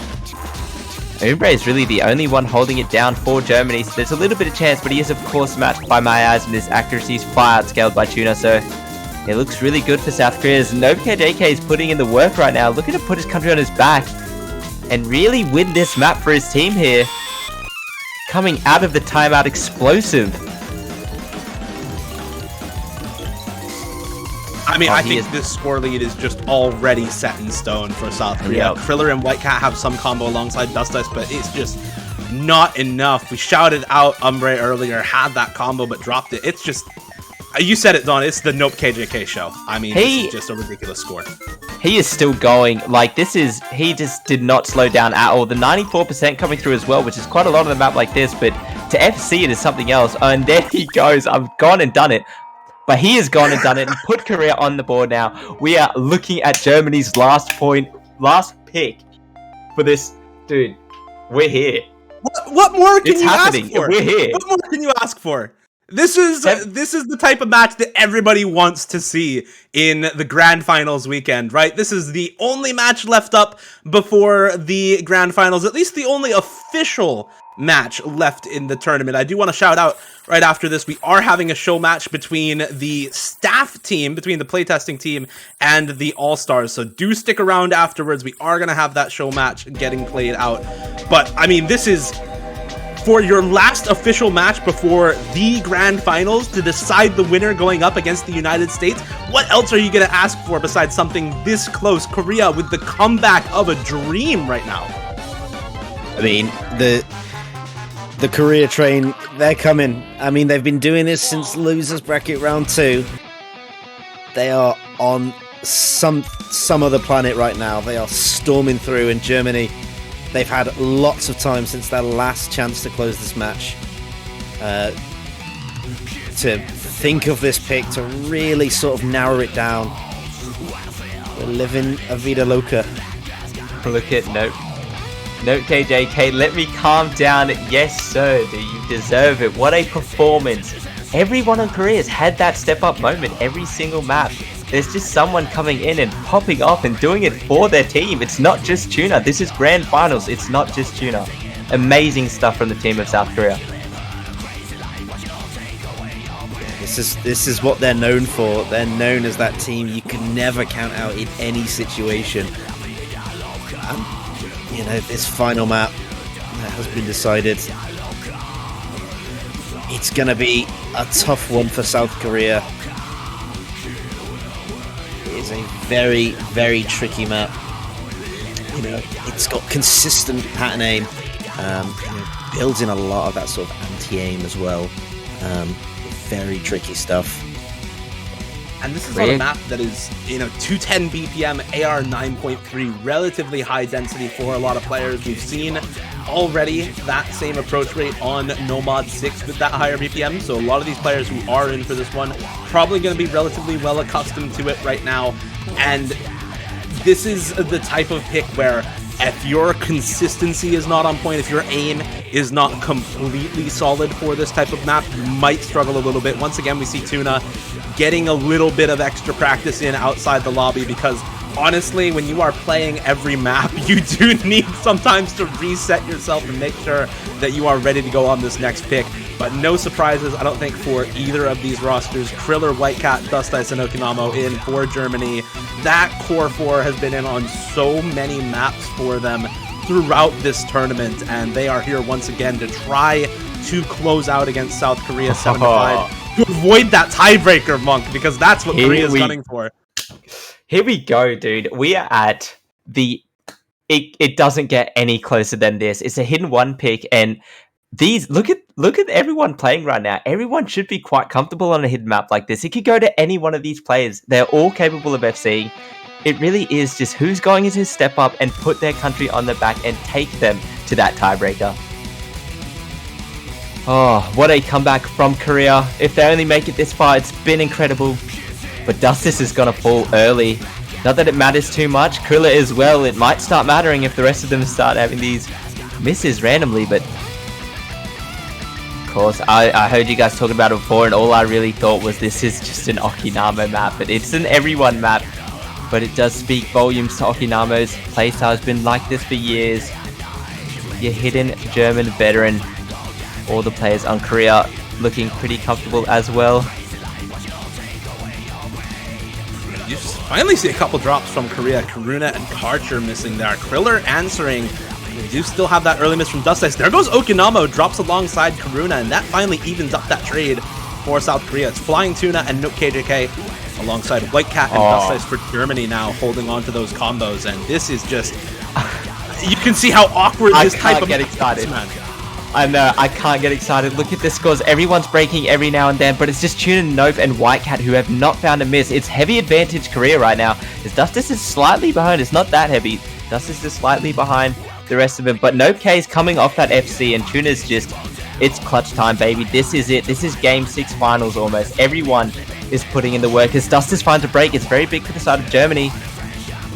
Umbre is really the only one holding it down for Germany, so there's a little bit of chance, but he is, of course, matched by my eyes, and his accuracy is far outscaled by Tuna, so it looks really good for South Korea. As JK is putting in the work right now, looking to put his country on his back and really win this map for his team here. Coming out of the timeout explosive. I mean, I think this score lead is just already set in stone for South Korea. Yep. Kriller and Whitecat have some combo alongside Dust Ice, but it's just not enough. We shouted out Umbre earlier, had that combo, but dropped it. It's just... You said it, Don. It's the Nope KJK show. I mean, this is just a ridiculous score. He is still going. Like, this is... He just did not slow down at all. The 94% coming through as well, which is quite a lot on the map like this, but to FC it is something else. And there he goes. I've gone and done it. But he has gone and done it and put Korea on the board now. We are looking at Germany's last pick for this. Dude, we're here. What more can you ask for? We're here. What more can you ask for? This is the type of match that everybody wants to see in the grand finals weekend, right? This is the only match left up before the grand finals, at least the only official match left in the tournament. I do want to shout out right after this, we are having a show match between the staff team, between the playtesting team and the All-Stars, so do stick around afterwards. We are going to have that show match getting played out. But, I mean, this is... for your last official match before the grand finals to decide the winner going up against the United States, what else are you going to ask for besides something this close? Korea with the comeback of a dream right now. I mean, the Korea train, they're coming. I mean, they've been doing this since losers bracket round 2. They are on some other planet right now. They are storming through in Germany. They've had lots of time since their last chance to close this match to think of this pick, to really sort of narrow it down. We're living a vida loca. Look at Nope KJK, let me calm down. Yes, sir, do you deserve it? What a performance. Everyone in Korea has had that step-up moment every single map. There's just someone coming in and popping off and doing it for their team. It's not just Tuna. This is grand finals. It's not just Tuna. Amazing stuff from the team of South Korea. This is what they're known for. They're known as that team you can never count out in any situation. You know, this final map that has been decided. It's going to be a tough one for South Korea. It is a very, very tricky map. You know, it's got consistent pattern aim. Builds in a lot of that sort of anti-aim as well. Very tricky stuff. And this is on a map that is, 210 BPM, AR 9.3, relatively high density for a lot of players. We've seen already that same approach rate on Nomad 6 with that higher BPM, so a lot of these players who are in for this one probably going to be relatively well accustomed to it right now. And this is the type of pick where if your consistency is not on point, if your aim is not completely solid for this type of map, you might struggle a little bit. Once again, we see Tuna getting a little bit of extra practice in outside the lobby because honestly, when you are playing every map, you do need sometimes to reset yourself and make sure that you are ready to go on this next pick. But no surprises, I don't think, for either of these rosters. Kriller, Whitecat, Dust Ice, and Okinamo in for Germany. That core four has been in on so many maps for them throughout this tournament, and they are here once again to try to close out against South Korea 7-5 to avoid that tiebreaker, Monk, because that's what Korea is gunning for. Here we go, dude. We are at the... It doesn't get any closer than this. It's a hidden one pick, and these... Look at everyone playing right now. Everyone should be quite comfortable on a hidden map like this. It could go to any one of these players. They're all capable of FCing. It really is just who's going to step up and put their country on their back and take them to that tiebreaker. Oh, what a comeback from Korea. If they only make it this far, it's been incredible. But Dustis is going to fall early. Not that it matters too much. Krilla as well. It might start mattering if the rest of them start having these misses randomly, but course. I heard you guys talking about it before, and all I really thought was this is just an Okinamo map, but it's an everyone map. But it does speak volumes to Okinamo's playstyle. Has been like this for years. Your hidden German veteran. All the players on Korea looking pretty comfortable as well. You finally see a couple drops from Korea. Karuna and Karcher missing there. Kriller answering. They do still have that early miss from Dust Ice. There goes Okinamo, drops alongside Karuna, and that finally evens up that trade for South Korea. It's Flying Tuna and Nook KJK alongside White Cat and Dust Ice for Germany now, holding on to those combos. And this is just... you can see how awkward this type of... I can't get excited. I know, I can't get excited. Look at the scores. Everyone's breaking every now and then, but it's just Tuna, Nope, and White Cat who have not found a miss. It's heavy advantage Korea right now. Dustis is slightly behind. It's not that heavy. Dustis is slightly behind the rest of them, but Nope K is coming off that FC, and Tuna's just... it's clutch time, baby. This is it. This is Game 6 finals almost. Everyone is putting in the work. As Dustis finds a break, it's very big for the side of Germany.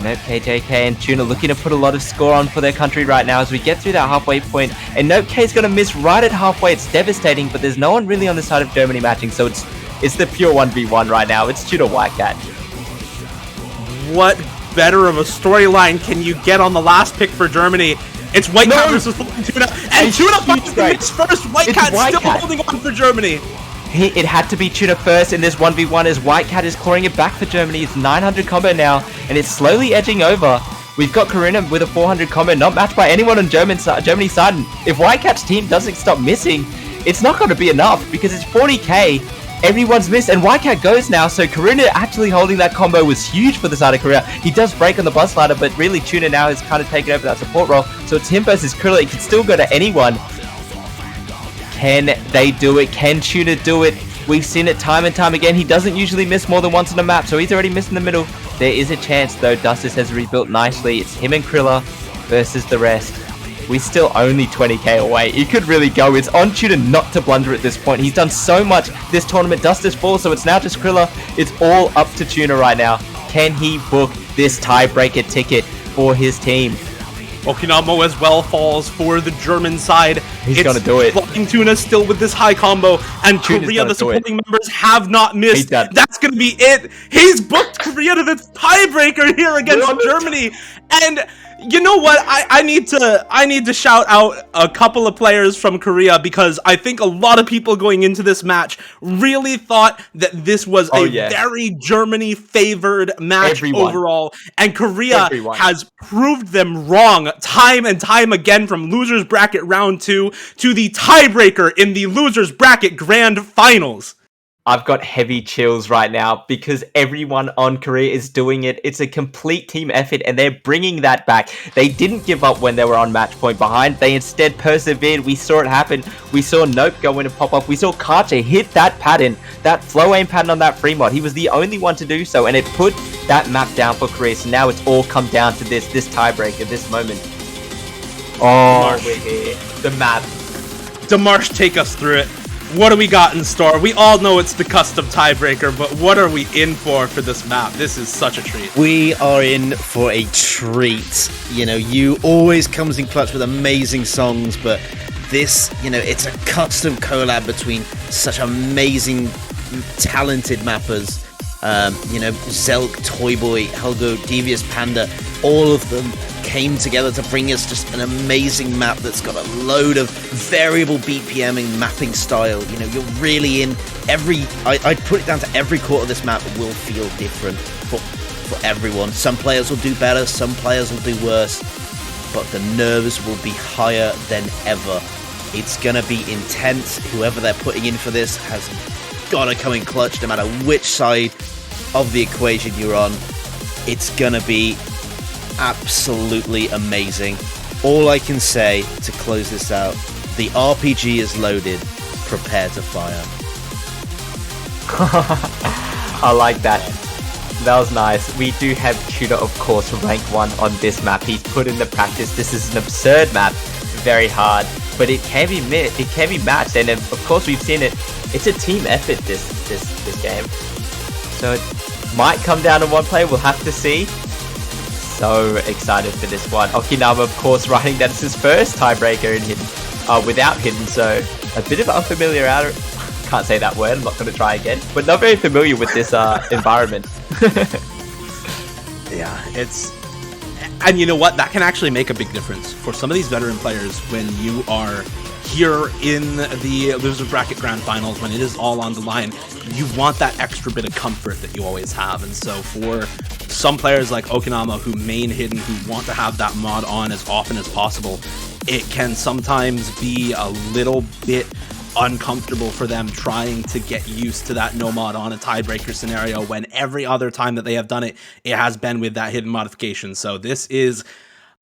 Nope, KJK and Tuna looking to put a lot of score on for their country right now as we get through that halfway point. And Nope K is going to miss right at halfway. It's devastating, but there's no one really on the side of Germany matching, so it's the pure 1v1 right now. It's Tuna White Cat. What better of a storyline can you get on the last pick for Germany? It's White Cat versus Tuna, and Tuna finds the mix first. White Cat still holding on for Germany. It had to be Tuna first in this 1v1 as White Cat is clawing it back for Germany. It's 900 combo now, and it's slowly edging over. We've got Karuna with a 400 combo, not matched by anyone on Germany's side. And if White Cat's team doesn't stop missing, it's not going to be enough because it's 40k. Everyone's missed, and White Cat goes now, so Karuna actually holding that combo was huge for the side of Korea. He does break on the buzz ladder, but really Tuna now has kind of taken over that support role, so it's him versus Krilla. It can still go to anyone. Can they do it? Can Tuna do it? We've seen it time and time again. He doesn't usually miss more than once on a map, so he's already missed in the middle. There is a chance, though. Dustis has rebuilt nicely. It's him and Krilla versus the rest. We're still only 20k away. It could really go. It's on Tuna not to blunder at this point. He's done so much this tournament. Dustis falls, so it's now just Krilla. It's all up to Tuna right now. Can he book this tiebreaker ticket for his team? Okinamo as well falls for the German side. He's gonna do it. Flying Tuna still with this high combo, and Korea, the supporting members have not missed. That's gonna be it. He's booked Korea to the tiebreaker here against Germany. And you know what? I need to shout out a couple of players from Korea, because I think a lot of people going into this match really thought that this was a very Germany favored match overall, and Korea has proved them wrong time and time again, from losers bracket round 2 to the tiebreaker in the losers bracket grand finals. I've got heavy chills right now because everyone on Korea is doing it. It's a complete team effort, and they're bringing that back. They didn't give up when they were on match point behind. They instead persevered. We saw it happen. We saw Nope go in and pop up. We saw Karcher hit that pattern, that flow aim pattern on that free mod. He was the only one to do so, and it put that map down for Korea. So now it's all come down to this tiebreaker, this moment. Oh, we're here. The map. Demarsh, take us through it. What do we got in store? We all know it's the custom tiebreaker, but what are we in for this map? This is such a treat. We are in for a treat. You know, you always comes in clutch with amazing songs, but this, you know, it's a custom collab between such amazing, talented mappers. You know, Zelk, Toyboy, Helgo, Devious Panda, all of them came together to bring us just an amazing map that's got a load of variable BPMing mapping style. You know, you're really in every... I'd put it down to every quarter of this map will feel different for everyone. Some players will do better, some players will do worse, but the nerves will be higher than ever. It's gonna be intense. Whoever they're putting in for this has gotta come in clutch no matter which side of the equation you're on. It's gonna be absolutely amazing. All I can say to close this out, the RPG is loaded, prepare to fire. I like that. That was nice. We do have Tudor, of course, rank 1 on this map. He's put in the practice. This is an absurd map, very hard, but it can be matched, and of course we've seen it. It's a team effort, this game. So it might come down to one player, we'll have to see. So excited for this one. Okinawa, of course, writing that it's his first tiebreaker in him. without hidden, so a bit of unfamiliarity. Can't say that word, I'm not going to try again, but not very familiar with this environment. Yeah, and you know what? That can actually make a big difference for some of these veteran players when you are here in the loser bracket grand finals, when it is all on the line. You want that extra bit of comfort that you always have, and so for some players like Okinama who main hidden, who want to have that mod on as often as possible, it can sometimes be a little bit uncomfortable for them trying to get used to that no mod on a tiebreaker scenario, when every other time that they have done it, it has been with that hidden modification. So this is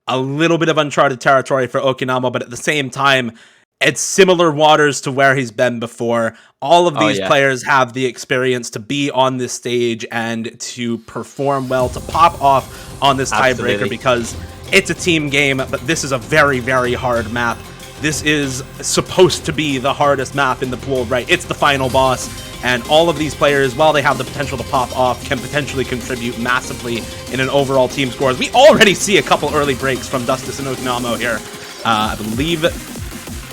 a little bit of uncharted territory for Okinama, but at the same time, it's similar waters to where he's been before. All of these players have the experience to be on this stage and to perform well, to pop off on this tiebreaker, because it's a team game, but this is a very, very hard map. This is supposed to be the hardest map in the pool, right? It's the final boss, and all of these players, while they have the potential to pop off, can potentially contribute massively in an overall team score. We already see a couple early breaks from Dustus and Okinamo here. I believe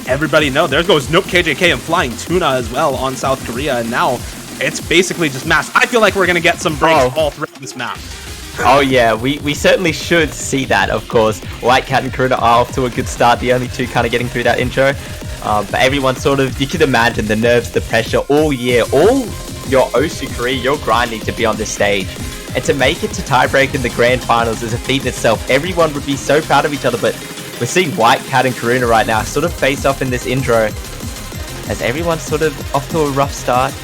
everybody knows. There goes Nope KJK and Flying Tuna as well on South Korea, and now it's basically just mass. I feel like we're going to get some breaks all throughout this map. Oh yeah, we certainly should see that, of course. White Cat and Karuna are off to a good start, the only two kind of getting through that intro. But everyone sort of, you can imagine the nerves, the pressure all year, all your OSU career, your grind need to be on this stage. And to make it to tiebreak in the grand finals is a feat in itself. Everyone would be so proud of each other, but we're seeing White Cat and Karuna right now sort of face off in this intro, as everyone's sort of off to a rough start.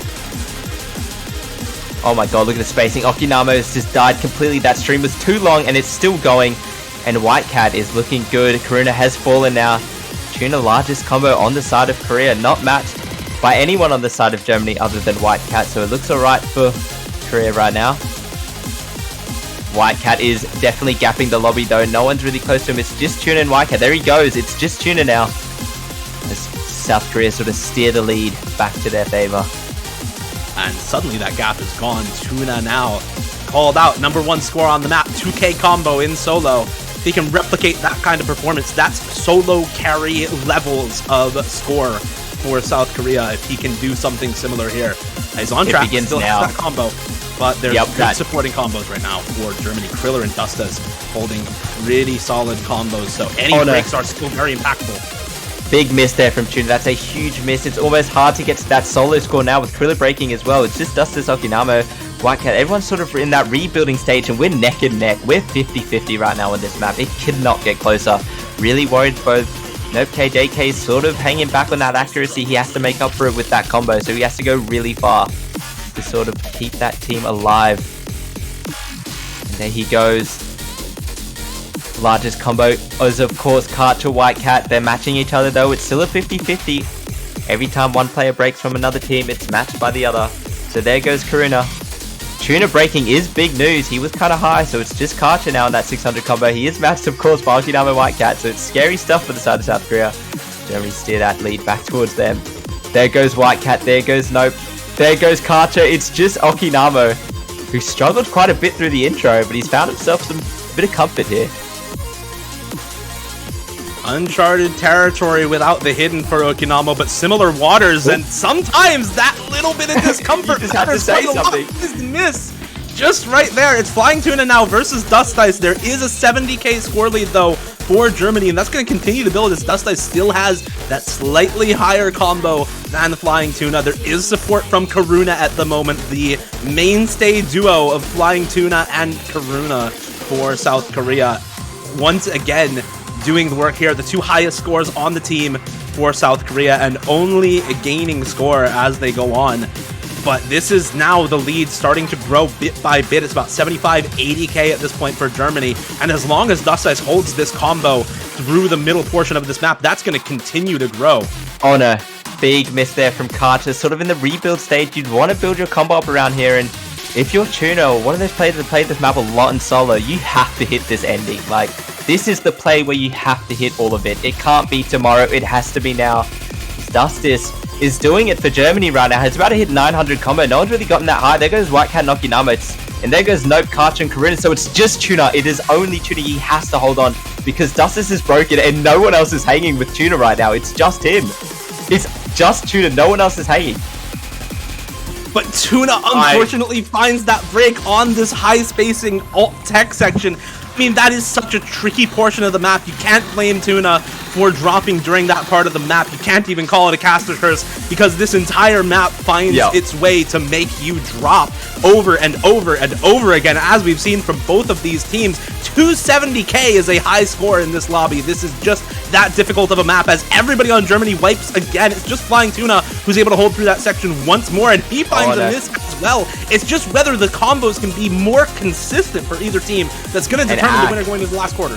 Oh my god, look at the spacing. Okinamo has just died completely. That stream was too long and it's still going. And White Cat is looking good. Karuna has fallen now. Tuna largest combo on the side of Korea, not matched by anyone on the side of Germany other than White Cat. So it looks alright for Korea right now. White Cat is definitely gapping the lobby though. No one's really close to him. It's just Tuna and White Cat. There he goes. It's just Tuna now, as South Korea sort of steer the lead back to their favor. And suddenly that gap is gone. Tuna now called out. #1 score on the map. 2K combo in solo. If he can replicate that kind of performance, that's solo carry levels of score for South Korea. If he can do something similar here. He's on track. Still has that combo. But there's good supporting combos right now for Germany. Kriller and Dustas holding pretty solid combos. So any breaks are still very impactful. Big miss there from Tuna. That's a huge miss. It's almost hard to get to that solo score now with Kriller breaking as well. It's just Dustus, Okinamo, White Cat. Everyone's sort of in that rebuilding stage, and we're neck and neck. We're 50-50 right now on this map. It cannot get closer. Really worried both. Nope, KJK is sort of hanging back on that accuracy. He has to make up for it with that combo, so he has to go really far to sort of keep that team alive. And there he goes. Largest combo is of course Karcher, White Cat. They're matching each other though. It's still a 50-50. Every time one player breaks from another team, it's matched by the other. So there goes Karuna. Tuna breaking is big news. He was kind of high, so it's just Karcher now in that 600 combo. He is matched of course by Okinama White Cat, so it's scary stuff for the side of South Korea. Germany steer that lead back towards them. There goes White Cat. There goes Nope. There goes Karcher. It's just Okinamo, who struggled quite a bit through the intro, but he's found himself some bit of comfort here. Uncharted territory without the hidden for Okinamo, but similar waters, and sometimes that little bit of discomfort just have to say something. Is miss just right there. It's Flying Tuna now versus Dust Ice. There is a 70k score lead though for Germany, and that's going to continue to build as Dust Ice still has that slightly higher combo than the Flying Tuna. There is support from Karuna at the moment, the mainstay duo of Flying Tuna and Karuna for South Korea. Once again, doing the work here. The two highest scores on the team for South Korea, and only gaining score as they go on. But this is now the lead starting to grow bit by bit. It's about 75, 80k at this point for Germany. And as long as Dust Ice holds this combo through the middle portion of this map, that's going to continue to grow. Oh no, big miss there from Karcher. Sort of in the rebuild stage, you'd want to build your combo up around here, and if you're Tuna or one of those players that played this map a lot in solo, you have to hit this ending. Like, this is the play where you have to hit all of it. It can't be tomorrow, it has to be now. Dustus is doing it for Germany right now. He's about to hit 900 combo. No one's really gotten that high. There goes White Cat and Okinama. It's And there goes Nope, Karcher, and Karina. So it's just Tuna. It is only Tuna. He has to hold on because Dustus is broken and no one else is hanging with Tuna right now. It's just him. It's just Tuna. No one else is hanging. But Tuna unfortunately finds that break on this high spacing alt tech section. I mean, that is such a tricky portion of the map. You can't blame Tuna for dropping during that part of the map. You can't even call it a caster curse because this entire map finds its way to make you drop over and over and over again, as we've seen from both of these teams. 270k is a high score in this lobby. This is just that difficult of a map as everybody on Germany wipes again. It's just Flying Tuna who's able to hold through that section once more, and he finds a miss as well. It's just whether the combos can be more consistent for either team that's going to determine the winner going into the last quarter.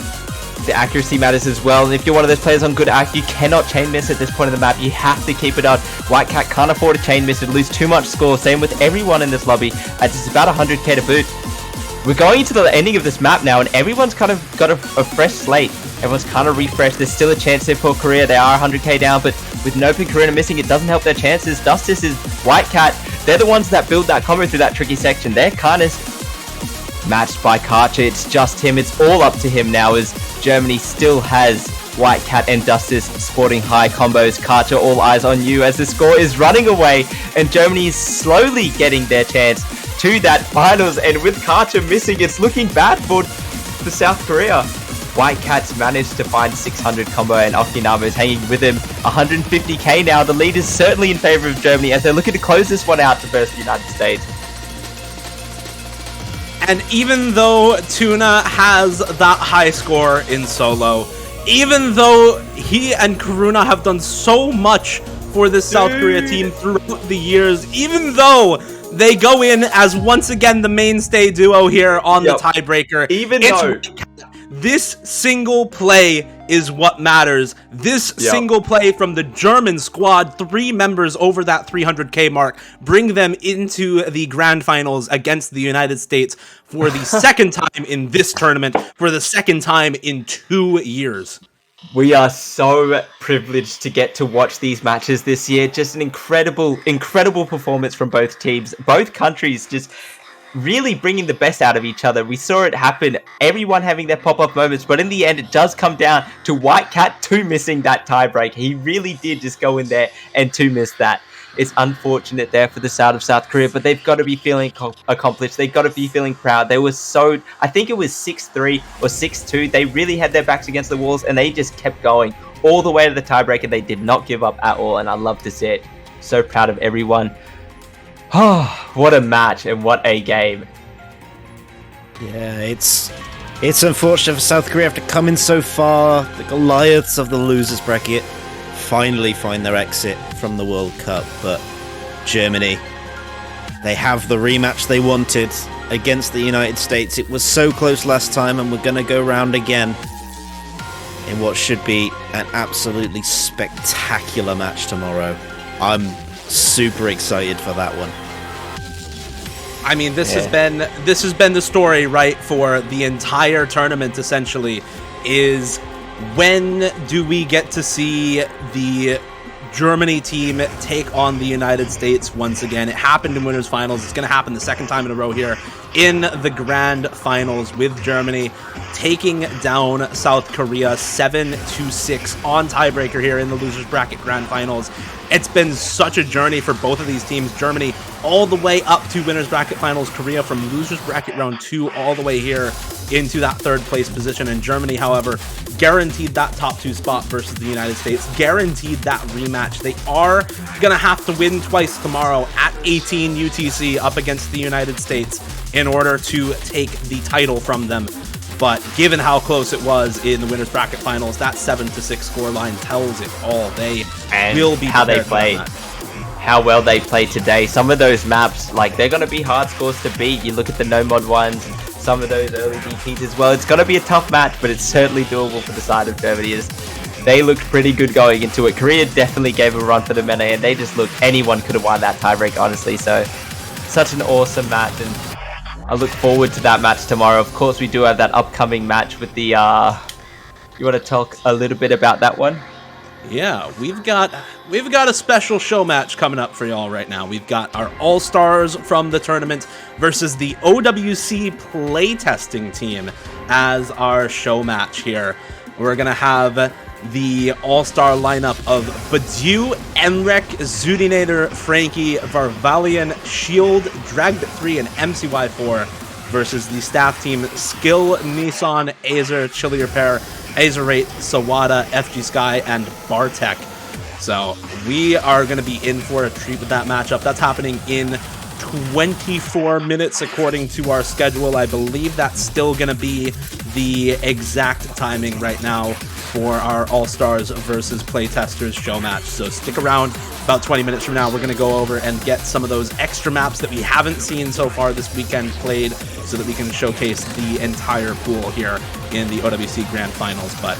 The accuracy matters as well, and if you're one of those players on good act, you cannot chain miss at this point of the map. You have to keep it on. White Cat can't afford a chain miss, it'll lose too much score. Same with everyone in this lobby, as it's about 100k to boot. We're going into the ending of this map now, and everyone's kind of got a fresh slate. Everyone's kind of refreshed. There's still a chance there for Korea. They are 100k down, but with Nope and Karina missing, it doesn't help their chances. Dustus is White Cat. They're the ones that build that combo through that tricky section. They're kind of matched by Karcher. It's just him. It's all up to him now as Germany still has White Cat and Dustus sporting high combos. Karcher, all eyes on you as the score is running away and Germany is slowly getting their chance to that finals. And with Karcher missing, it's looking bad for South Korea. White Cat's managed to find 600 combo and Okinawa is hanging with him. 150k now. The lead is certainly in favor of Germany as they're looking to close this one out to versus the United States. And even though Tuna has that high score in solo, even though he and Karuna have done so much for this South Korea team throughout the years, even though they go in as once again the mainstay duo here on the tiebreaker, this single play is what matters. This single play from the German squad, 3 members over that 300k mark, bring them into the grand finals against the United States for the second time in this tournament, for the second time in 2 years. We are so privileged to get to watch these matches this year. Just an incredible performance from both teams. Both countries just really bringing the best out of each other. We saw it happen, everyone having their pop-up moments, but in the end it does come down to White Cat 2 missing that tiebreak. He really did just go in there and 2 miss that. It's unfortunate there for the side of South Korea, but they've got to be feeling accomplished. They've got to be feeling proud. They were so, I think it was 6-3 or 6-2. They really had their backs against the walls and they just kept going all the way to the tiebreak and they did not give up at all, and I love to see it. So proud of everyone. Oh, what a match and what a game. Yeah, it's unfortunate for South Korea to come in so far. The Goliaths of the losers bracket finally find their exit from the World Cup, but Germany, they have the rematch they wanted against the United States. It was so close last time and we're going to go round again in what should be an absolutely spectacular match tomorrow. I'm super excited for that one. I mean, this has been the story, right, for the entire tournament, essentially, is when do we get to see the Germany team take on the United States once again? It happened in winners finals. It's going to happen the second time in a row here in the grand finals, with Germany taking down South Korea 7-6 on tiebreaker here in the losers bracket grand finals. It's been such a journey for both of these teams. Germany all the way up to winners bracket finals, Korea from losers bracket round 2 all the way here into that 3rd place position. And Germany, however, guaranteed that top 2 spot versus the United States, guaranteed that rematch. They are gonna have to win twice tomorrow at 18 UTC up against the United States in order to take the title from them. But given how close it was in the winners bracket finals, that 7-6 scoreline tells it all. They will be how they played, how well they played today. Some of those maps, like, they're going to be hard scores to beat. You look at the no mod ones, some of those early DPs as well. It's going to be a tough match, but it's certainly doable for the side of Germany. They looked pretty good going into it. Korea definitely gave a run for the money, and they just looked, anyone could have won that tiebreak, honestly. So such an awesome match, and I look forward to that match tomorrow. Of course, we do have that upcoming match with the, you want to talk a little bit about that one? Yeah, we've got a special show match coming up for y'all right now. We've got our all-stars from the tournament versus the OWC playtesting team as our show match here. We're gonna have the all-star lineup of Badu, Enrek, Zudinator, Frankie, Varvalian, Shield, Dragged3, and MCY4 versus the staff team Skill, Nissan, Azer, Chili Repair, Azerate, Sawada, FG Sky, and Bartek. So we are going to be in for a treat with that matchup. That's happening in 24 minutes according to our schedule. I believe that's still going to be the exact timing right now for our All-Stars versus Playtesters show match. So stick around. About 20 minutes from now, we're going to go over and get some of those extra maps that we haven't seen so far this weekend played so that we can showcase the entire pool here in the OWC Grand Finals. But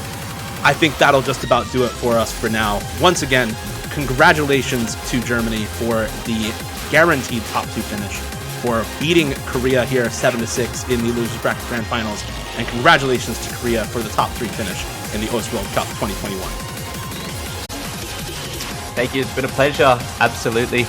I think that'll just about do it for us for now. Once again, congratulations to Germany for the guaranteed top 2 finish, for beating Korea here 7-6 in the Losers Bracket Grand Finals, and congratulations to Korea for the top 3 finish in the OS World Cup 2021. Thank you. It's been a pleasure. Absolutely.